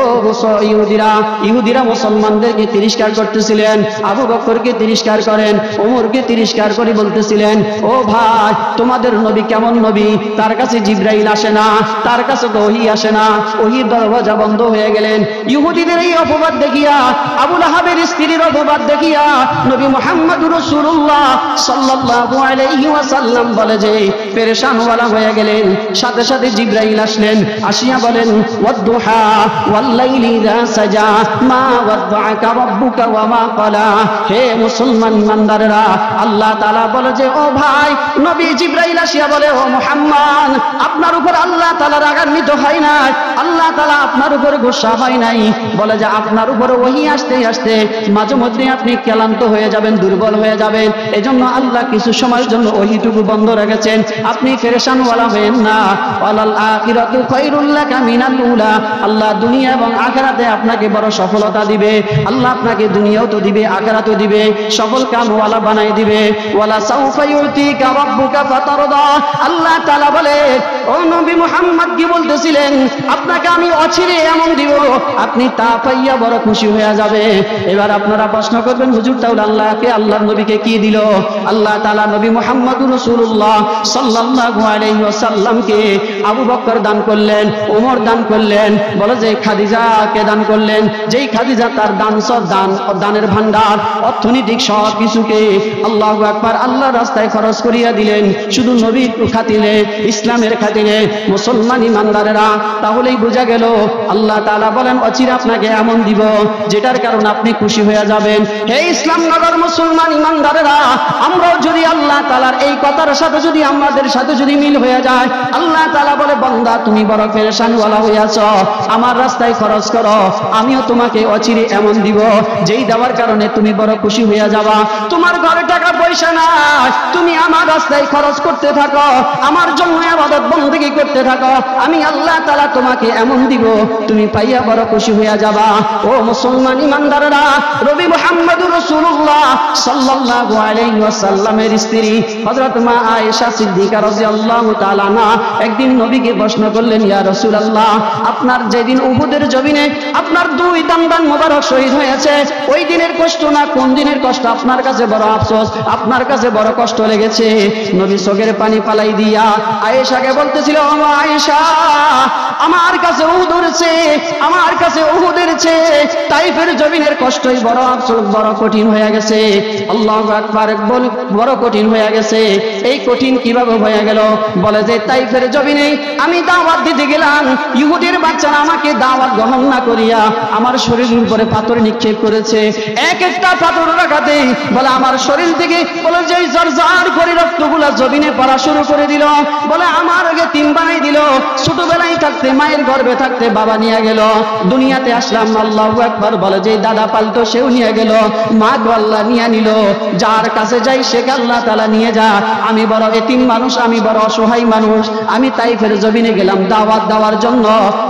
ইহুদিরা মুসলমানদেরকে তিরস্কার করতেছিলেন। আবু বকরকে তিরস্কার করেন, ওমরকে তিরস্কার করে বলতেছিলেন ও ভাই তোমাদের নবী কেমন নবী, তার কাছে জিবরাইল আসে না, তার কাছে তো ওহী আসে না, ওহীর দরজা বন্ধ হয়ে গেলেন। ইহুদিদের এই অপবাদ দেখিয়া, আবু লাহাবের স্ত্রীর অপবাদ দেখিয়া নবী মুহাম্মদুর রাসূলুল্লাহ সাল্লাল্লাহু আলাইহি ওয়াসাল্লাম বলে যে পেরেশানওয়ালা হয়ে গেলেন। সাথে সাথে জিবরাইল আসলেন, আসিয়া বলেন ওয়াদ-দুহা ওয়াল-লাইলি ইযা সাজা মা ওয়াদ্দাআকা রাব্বুকা ওয়া মা ক্বালা। হে মুসলমান ইমানদাররা আল্লাহ তাআলা বলে যে ও ভাই নবী জিবরাইল আসিয়া বলে ও মুহাম্মদ আপনার উপর আল্লাহ তাআলা রাগান্বিত হয় নাই, আল্লাহ তাআলা আপনার উপর গোসা হয় নাই। বলে যে আপনার উপর ওহী আসতে আসতে মাঝে মধ্যে আপনি ক্লান্ত হয়ে যাবেন, দুর্বল হয়ে যাবেন। এজন্য আল্লাহ কিছু সময়ের জন্য ওহীটুকু বন্ধ রেখেছেন। আপনি পেরেশানওয়ালা হবেন না। ওয়ালাল আখিরাতু খায়রুল লাকা মিনাল উলা। আল্লাহ দুনিয়া এবং আখিরাতে আপনাকে বড় সফলতা দিবে। আল্লাহ আপনাকে দুনিয়াও তো দিবে, আখিরাতও দিবে, সফল কামওয়ালা বানাই দিবে। ওয়ালা সাউফা ইউতিকা রাব্বুকা ফাতারদা। আল্লাহ তাআলা বলে ও নবী মুহাম্মদ কি বলতেছিলেন আপনাকে আমি অচিরে এমন দিব আপনি তা পাইয়া বড় খুশি হয়ে যাবে। এবার আপনারা প্রশ্ন করবেন হুজুর তাহলে আল্লাহকে আল্লাহর নবীকে কি দিল? আল্লাহ তাআলা নবী মুহাম্মদুর রাসূলুল্লাহ সাল্লাল্লাহু আলাইহি ওয়াসাল্লামকে আবু বকর দান করলেন, ওমর দান করলেন, বলে যে খাদিজাকে দান করলেন। যেই খাদিজা তার দানের ভান্ডার অর্থনৈতিক সব কিছুকে আল্লাহু আকবার আল্লাহর রাস্তায় খরচ করিয়া দিলেন, শুধু নবীর খাতিরে, ইসলামের খাতিরে। মুসলমান ইমানদারেরা তাহলেই বোঝা গেল আল্লাহ তাআলা বলেন অচিরে আপনাকে এমন দিব যেটার কারণে আপনি খুশি হয়ে যাবেন। হে ইসলাম নগর মুসলমান ইমানদারেরা আমরাও যদি আল্লাহ তাআলার এই কথার সাথে যদি আমাদের সাথে যদি মিল হয়ে যায়, আল্লাহ তাআলা বলে বান্দা তুমি বড় পেরেশানওয়ালা হয়ে আছো, আমার রাস্তায় খরচ করো, আমিও তোমাকে অচিরে এমন দিব যেই দেওয়ার কারণে তুমি বড় খুশি হয়ে যাবা। তোমার ঘরে টাকা পয়সা নাই, তুমি আমার রাস্তায় খরচ করতে থাকো, আমার জন্য ইবাদত বندگی করতে থাকো, আমি আল্লাহ তাআলা তোমাকে এমন দিব তুমি পাইয়া বড় খুশি হয়ে যাবা। ও মুসলমান ইমানদাররা নবী মুহাম্মদুর রাসূলুল্লাহ সাল্লাল্লাহু আলাইহি ওয়াসাল্লামের স্ত্রী হযরত মা আয়েশা সিদ্দিকা রাদিয়াল্লাহু তাআলা না একদিন নবীকে প্রশ্ন করলেন ইয়া রাসূলুল্লাহ আপনার যেদিন উহুদের জমিনে আপনার 2 দান মোবারক শহীদ হয়েছে ওই দিনের কষ্ট না কোন দিনের কষ্ট আপনার কাছে বড় আফসোস, আপনার কাছে বড় কষ্ট লেগেছে? নবী চোখের পানি পালাই দিয়া আয়েশাকে বলতেছিল ও আয়েশা আমার কাছে উহুদের চেয়ে তাইফের জমিনের কষ্টই বড় আফসোস, বড় কঠিন হয়ে গেছে। আল্লাহু আকবার বল বড় কঠিন হয়ে গেছে। এই কঠিন কিভাবে হয়ে গেল? বলে যে তাইফের জমিনে আমি দাওয়াত দিতে গেলাম, ইহুদির বাচ্চারা আমাকে দাওয়াত গ্রহণ না করিয়া আমার শরীরের উপরে পাথর নিক্ষেপ করেছে। এক একটা পাথর রাখাতে বলে আমার শরীর থেকে বলে যে জর্জর করে রক্তগুলা জমিনে পড়া শুরু করে দিল। বলে আমার আগে 3 বানাই দিল। ছোটবেলায় থাকতে মায়ের গর্ভে থাকতে বাবা নিয়ে গেল, দুনিয়াতে আসলাম। আল্লাহু আকবার বলে বলে যে দাদা পালতো সেও নিয়ে গেল, মা গো আল্লাহ নিয়ে নিল, যার কাছে যাই সে আল্লাহ তাআলা নিয়ে যা। আমি বড় এতিম মানুষ, আমি বড় অসহায় মানুষ, আমি তাইফের জমিনে গেলাম দাওয়াত দেওয়ার জন্য,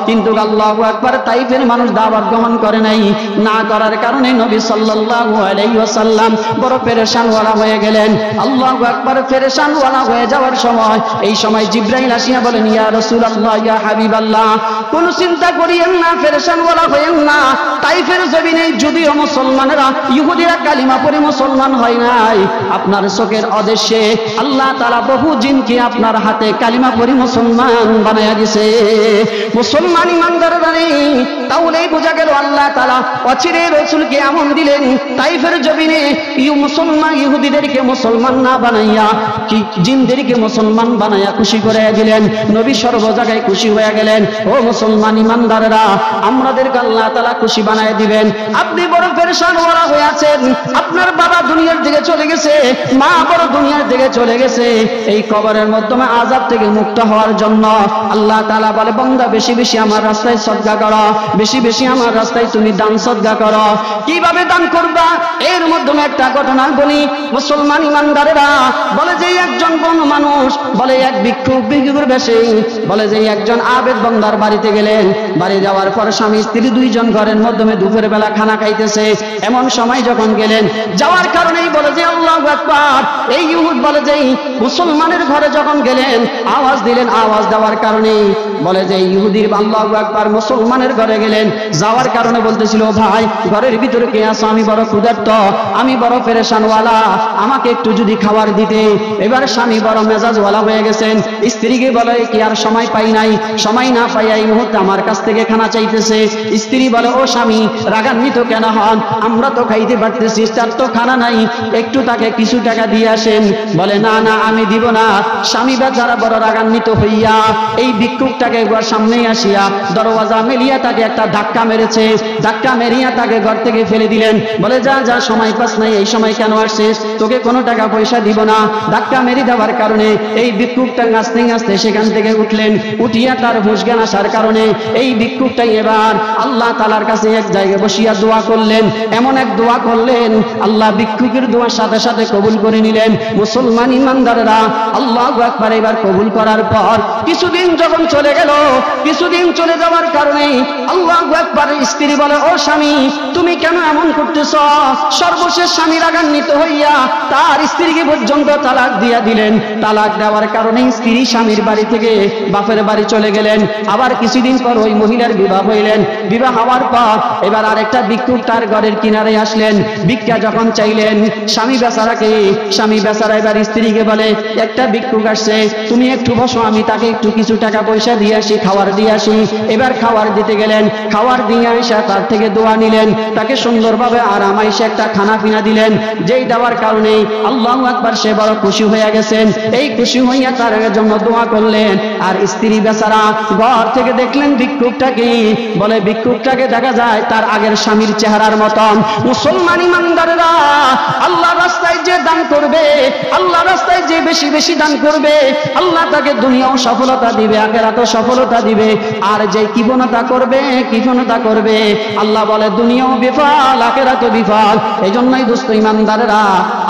কিন্তু আল্লাহু আকবার তাইফের মানুষ দাওয়াত গ্রহণ করে নাই। না করার কারণে নবী সাল্লাল্লাহু আলাইহি ওয়াসাল্লাম বড় পেরেশানওয়ালা হয়ে গেলেন। আল্লাহু আকবার, পেরেশানওয়ালা হয়ে যাওয়ার সময় এই সময় জিবরাইল আসিয়া বলেন, ইয়া রাসূলুল্লাহ, ইয়া হাবিবাল্লাহ, কোন চিন্তা করিয়েন না, পেরেশানওয়ালা হইয়েন না। তাইফের জমিনে যদিও মুসলমানেরা, ইহুদিরা কালিমা পড়ে মুসলমান হয় নাই, আপনার চোখের অদেশে আল্লাহ তাআলা বহু জিনকে আপনার হাতে কালিমা পড়ে মুসলমান বানায়া দিয়েছে। মুসলমান ইমানদাররা নেই, তাহলে বোঝা গেল আল্লাহ তাআলা অচিরে রাসূলকে এমন দিলেন, তাইফের জমিনে মুসলমান ইহুদিদেরকে মুসলমান না বানাইয়া কি জিনদেরকে মুসলমান বানাইয়া খুশি করে দিলেন। নবী সর্ব জায়গায় খুশি হয়ে গেলেন। ও মুসলমান ইমানদাররা, আমাদেরকে আল্লাহ তাআলা খুশি বানায় দিবেন। আপনি বড় পেরেশান ওরা হয়ে আছেন, আপনার বাবা দুনিয়ার দিকে চলে গেছে, মা বড় দুনিয়ার দিকে চলে গেছে, এই কবরের মাধ্যমে আযাব থেকে মুক্ত হওয়ার জন্য আল্লাহ তাআলা বলে, বান্দা বেশি বেশি আমার রাস্তায় সদকা করো, বেশি বেশি আমার রাস্তায় তুমি দান সদকা করো। কিভাবে দান করবা? এর মাধ্যমে একটা ঘটনা বলি। মুসলমান ইমানদারেরা বলে যে একজন বন মানুষ, বলে এক ভিক্ষুর বেশে, বলে যে একজন আবেদ বান্দার বাড়িতে গেলেন। বাড়ি যাওয়ার পর স্বামী স্ত্রী দুইজন ঘরের মাধ্যমে দুপুরের বেলা খানা খাইতেছে। এমন সময় যখন গেলেন, যাওয়ার কারণেই বলে যে আল্লাহু আকবার, এই ইহুদ বলে যে মুসলমানের ঘরে যখন গেলেন আওয়াজ দিলেন, আওয়াজ দেওয়ার কারণে বলে যে ইহুদির আল্লাহু আকবার, মুসলমানের ঘরে গেলেন, যাওয়ার কারণে বলতেছিল, ভাই ঘরের ভিতরে কে আছো? আমি বড় ক্ষুধার্ত, আমি বড় পেরেশানওয়ালা, আমাকে একটু যদি খাবার দিতে। এবার স্বামী বড় মেজাজওয়ালা হয়ে গেছেন, স্ত্রীকে বলে কি আর সময় পাই নাই, সময় না পাই এই মুহূর্তে আমার কাছ থেকে খানা চাইতেছে। স্ত্রী বলে, ও স্বামী রাগান্বিত কেন হন, আমরা তো খাইতে পারতেছি, তার তো খানা নাই, একটু তাকে কিছু টাকা দিয়ে আসেন। বলে না না আমি দিব না। স্বামী বেচারা বড় রাগান্বিত হইয়া এই ভিক্ষুকটাকে ঘর সামনে আসিয়া দরওয়াজা মেলিয়া তাকে একটা ধাক্কা মেরেছে, ধাক্কা মেরিয়া তাকে ঘর থেকে ফেলে দিলেন। বলে যা যা, সময় পাস নাই, এই সময় কেন আসছিস, তোকে কোনো টাকা পয়সা দিব না। ধাক্কা মেরে দেওয়ার কারণে এই ভিক্ষুকটা নাচতে নাচতে সেখান থেকে উঠলেন, উঠিয়া তার হুঁশ জ্ঞান আসার কারণে এই ভিক্ষুকটাই এবার আল্লাহ তাআলার কাছে এক জায়গায় বসিয়া দোয়া করলেন। এমন এক দোয়া করলেন, আল্লাহ ভিক্ষুকের দোয়ার সাথে সাথে কবুল করে নিলেন। মুসলমান ইমানদাররা আল্লাহু আকবার, এবার কবুল করার পর কিছুদিন যখন চলে গেল, কিছুদিন চলে যাওয়ার কারণে আল্লাহু আকবার, স্ত্রী বলে, ও স্বামী তুমি কেন এমন করতেছ? সর্বশেষ স্বামী রাগান্বিত হইয়া তার স্ত্রীকে পর্যন্ত তালাক দিয়া দিলেন। তালাক দেওয়ার কারণে স্ত্রী স্বামীর বাড়ি থেকে বাপের বাড়ি চলে গেলেন। আবার কিছুদিন পর ওই মহিলার বিবাহ হইলেন। বিবাহ হওয়ার পর এবার আরেকটা ভিক্ষুক তার ঘরের কিনারে আসলেন, ভিক্ষা যখন চাইলেন স্বামী বেচারাকে, স্বামী বেচারা এবার স্ত্রীকে বলে, একটা ভিক্ষুক আসছে, তুমি একটু বসো, আমি তাকে একটু কিছু টাকা পয়সা দিয়ে আসি, খাবার দিয়ে আসি। এবার খাবার দিতে গেলেন, খাবার দিয়ে আসা তার থেকে দোয়া নিলেন, তাকে সুন্দরভাবে আরামাইসে একটা খানা পিনা দিলেন, যেই দেওয়ার কারণে আল্লাহু আকবার সে বড় খুশি হয়ে গেছেন। এই খুশি হইয়া তার জন্য দোয়া করলেন। আর স্ত্রী বেচারা ঘর থেকে দেখলেন ভিক্ষুকটাকে, বলে ভিক্ষুকটাকে দেখা যায় তার আগের স্বামীর চেহারার মতন। মুসলমান ইমানদাররা আল্লাহ রাস্তায় যে দান করবে, আল্লাহ রাস্তায় যে বেশি বেশি দান করবে, আল্লাহ তাকে দুনিয়াও সফলতা দিবে, আখিরাতেও সফলতা দিবে। আর যে কৃপণতা করবে আল্লাহ বলে দুনিয়াও বিফল, আখিরাতেও বিফল। এই জন্যই দোস্ত ইমানদারেরা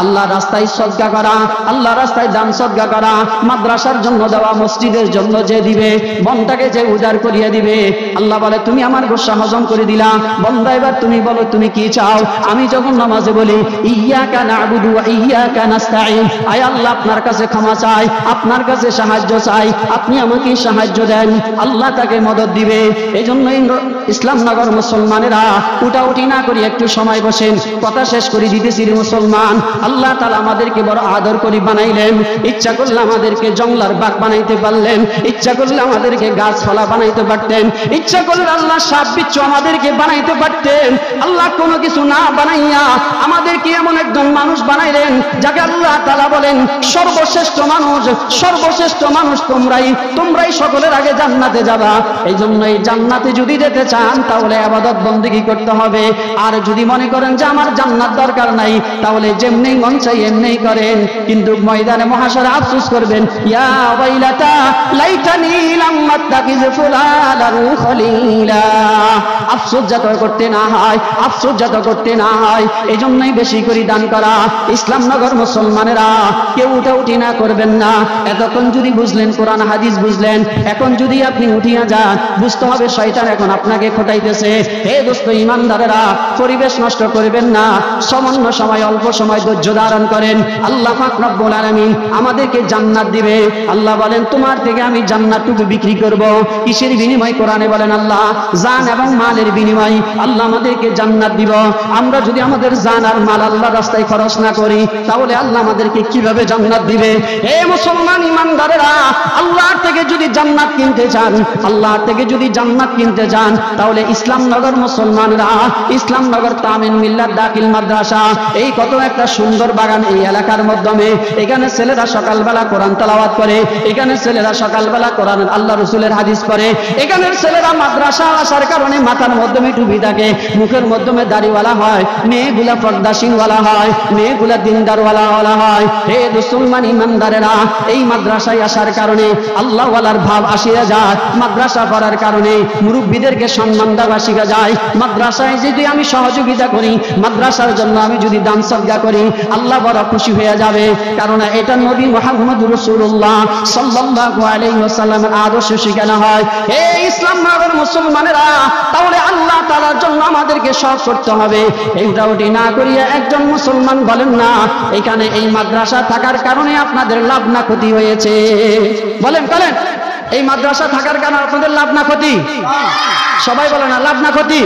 আল্লাহ রাস্তায় সদকা করা, আল্লাহ রাস্তায় দান সদকা করা, মাদ্রাসার জন্য দেওয়া, মসজিদের জন্য যে দিবে, মনটাকে যে উদার করিয়ে দিবে, আল্লাহ বলে তুমি আমার গোসা হজম করে দিলা। বন্দা এবার তুমি বলো তুমি কি চাও? আমি যখন নামাজে বলি ইয়্যাকা না'বুদু ওয়া ইয়্যাকা নাস্তাঈন, আয় আল্লাহ আপনার কাছে ক্ষমা চাই, আপনার কাছে সাহায্য চাই, আপনি আমাকে সাহায্য দেন, আল্লাহ তাকে মদদ দিবে। এই জন্যই ইসলামনগর মুসলমানেরা উঠাউঠি না করি একটু সময় বসেন, কথা শেষ করে দিতেছি। মুসলমান আল্লাহ তাআলা আমাদেরকে বড় আদর করে বানাইলেন। ইচ্ছা করলে আমাদেরকে জঙ্গলার বাগ বানাইতে পারলেন, ইচ্ছা করলে আমাদেরকে গাছপালা বানাইতে পারতেন, ইচ্ছা করলে আল্লাহ সাপ বিচ্ছু আমাদেরকে বানাইতে পারতেন। আল্লাহ কোনো কিছু না বানাইয়া আমাদেরকে এমন একজন মানুষ বানাইলেন যাকে আল্লাহ তাআলা বলেন সর্বশ্রেষ্ঠ মানুষ, সর্বশ্রেষ্ঠ মানুষ তোমরাই সকলের আগে জান্নাতে যাবা। এই জন্য এই জান্নাতে যদি যেতে চান তাহলে ইবাদত বন্দেগী করতে হবে। আর যদি মনে করেন যে আমার জান্নাত দরকার নাই, তাহলে যেমনি মন চাই এমনি করেন, কিন্তু ময়দানে মহাশরে আফসোস করবেন, ইয়া ওয়াইলাতা লাইতানি লাম আত্তাকিজ ফুলানান খলিলা। আফসোস যত করতে করতে না হয়, আফসোস যাতে করতে না হয়, এই জন্যই বেশি করে দান করা। ইসলামনগর মুসলমানেরা কেউ উঠাউঠি না করবেন না। এতক্ষণ যদি বুঝলেন, কোরআন হাদিস বুঝলেন, এখন যদি আপনি উঠিয়া যান, বুঝতে হবে শয়তান এখন আপনাকে খোটাইতেছে। হে দোস্ত ইমানদারেরা, পরিবেশ নষ্ট করবেন না, সামান্য সময়, অল্প সময় ধৈর্য ধারণ করেন। আল্লাহ পাক রব্বুল আলামিন আমাদেরকে জান্নাত দিবে। আল্লাহ বলেন তোমার থেকে আমি জান্নাতটুকু বিক্রি করব। কিসের বিনিময়? কোরআনে বলেন আল্লাহ জান এবং মালের বিনিময় আল্লাহ আমাদেরকে জান্নাত দিব। আমরা যদি আমাদের জান আর মাল আল্লাহর রাস্তায় খরচ না করি, তাহলে আল্লাহ আমাদেরকে কিভাবে জান্নাত দিবে? হে মুসলমান ইমানদারেরা, আল্লাহর থেকে যদি জান্নাত কিনতে চান, আল্লাহর থেকে যদি জান্নাত কিনতে চান, তাহলে ইসলামনগর মুসলমানরা, ইসলামনগর তামিল মিল্লাত দাখিল মাদ্রাসা, এই কত একটা সুন্দর বাগান এই এলাকার মাধ্যমে। এখানে ছেলেরা সকালবেলা কোরআন তেলাওয়াত করে, এখানে ছেলেরা সকালবেলা কোরআন আল্লাহ রাসূলের হাদিস পড়ে, এখানে ছেলেরা মাদ্রাসা আসার কারণে মাথার মাধ্যমে টুপি থাকে, মুখের মাধ্যমে দাড়িওয়ালা হয়, মেয়েগুলা পর্দাশীনওয়ালা হয়, মেয়েগুলা দিনদারওয়ালা হয়। হে মুসলমান ইমানদারেরা, এই মাদ্রাসায় আসার কারণে আল্লাহওয়ালার ভাব আসিয়া যায়। মাদ্রাসা পড়ার কারণে মুরব্বীদেরকে সম্মান দেওয়া শিখা যায়। মাদ্রাসায় যদি আমি সহযোগিতা করি, মাদ্রাসার জন্য আমি যদি দান সদকা করি, আল্লাহ বড় খুশি হয়ে যাবে। কারণ এটা নবী মুহাম্মদ রাসূলুল্লাহ সাল্লাল্লাহু আলাইহি ওয়াসাল্লামের আদর্শ শিখানো হয়। হে ইসলামনগর মুসলমানেরা, তাহলে আল্লাহ তাআলার জন্য আমাদেরকে সব করতে হবে। এইটা ওটি না করিয়া একজন মুসলমান বলেন না এখানে এই মাদ্রাসা থাকার কারণে আপনাদের লাভ না ক্ষতি হয়েছে? বলেন বলেন, এই মাদ্রাসা থাকার কারণে আপনাদের লাভ না ক্ষতি? সবাই বলে না লাভ না ক্ষতি।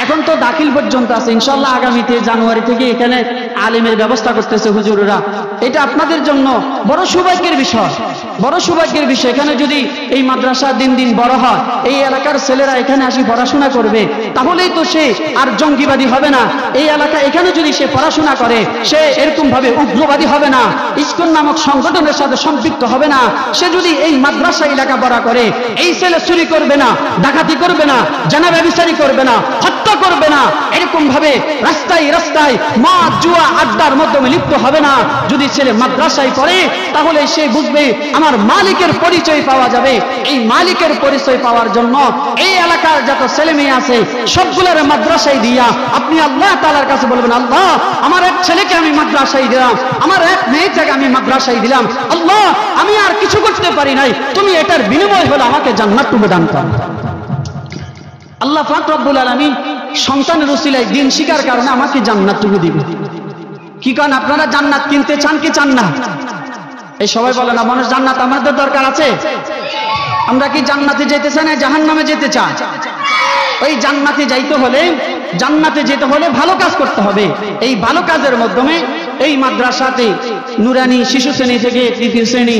এখন তো দাখিল পর্যন্ত আছে, ইনশাআল্লাহ আগামীতে জানুয়ারি থেকে এখানে আলিমের ব্যবস্থা করতেছে হুজুররা। এটা আপনাদের জন্য বড় সৌভাগ্যের বিষয়, বড় সৌভাগ্যের বিষয়। এখানে যদি এই মাদ্রাসা দিন দিন বড় হয়, এই এলাকার ছেলেরা এখানে আসি পড়াশোনা করবে, তাহলেই তো সে আর জঙ্গিবাদী হবে না। এই এলাকা এখানে যদি সে পড়াশোনা করে, সে এরকম ভাবে উগ্রবাদী হবে না, ইসকন নামক সংগঠনের সাথে সম্পৃক্ত হবে না। সে যদি এই মাদ্রাসা এলাকা বড় করে, এই ছেলে চুরি করবে না, ডাকাতি করবে না, জানা ব্যভিচারী করবে না, হত্যা করবে না, এরকম ভাবে রাস্তায় রাস্তায় মদ জুয়া আড্ডার মাধ্যমে লিপ্ত হবে না। যদি ছেলে মাদ্রাসায় পড়ে, তাহলে সে বুঝবে আমার মালিকের পরিচয় পাওয়া যাবে। এই মালিকের পরিচয় পাওয়ার জন্য এই এলাকার যত ছেলে মেয়ে আছে সবগুলোর মাদ্রাসায় দিয়া আপনি আল্লাহ তাআলার কাছে বলবেন, আল্লাহ আমার এক ছেলেকে আমি মাদ্রাসায় দিলাম, আমার এক মেয়েটাকে আমি মাদ্রাসায় দিলাম, আল্লাহ আমি আর কিছু করতে পারি নাই, তুমি এটার বিনিময় হলো আমাকে জান্নাতটুকু দান করো। আল্লাহ পাক রব্বুল আলামিন সন্তানের উসিলায় দিন শিকার কারণে আমাকে জান্নাতটুকু দিবে। কি কারণ আপনারা জান্নাত কিনতে চান কি চান না? এই সবাই বলে না মানুষ জান্নাত আমাদের দরকার আছে। আমরা কি জান্নাতে যেতে চাই না জাহান্নামে যেতে চাই? ওই জান্নাতে যাইতে হলে, জান্নাতে যেতে হলে ভালো কাজ করতে হবে। এই ভালো কাজের মাধ্যমে এই মাদ্রাসাতে নুরানি শিশু শ্রেণী থেকে তৃতীয় শ্রেণী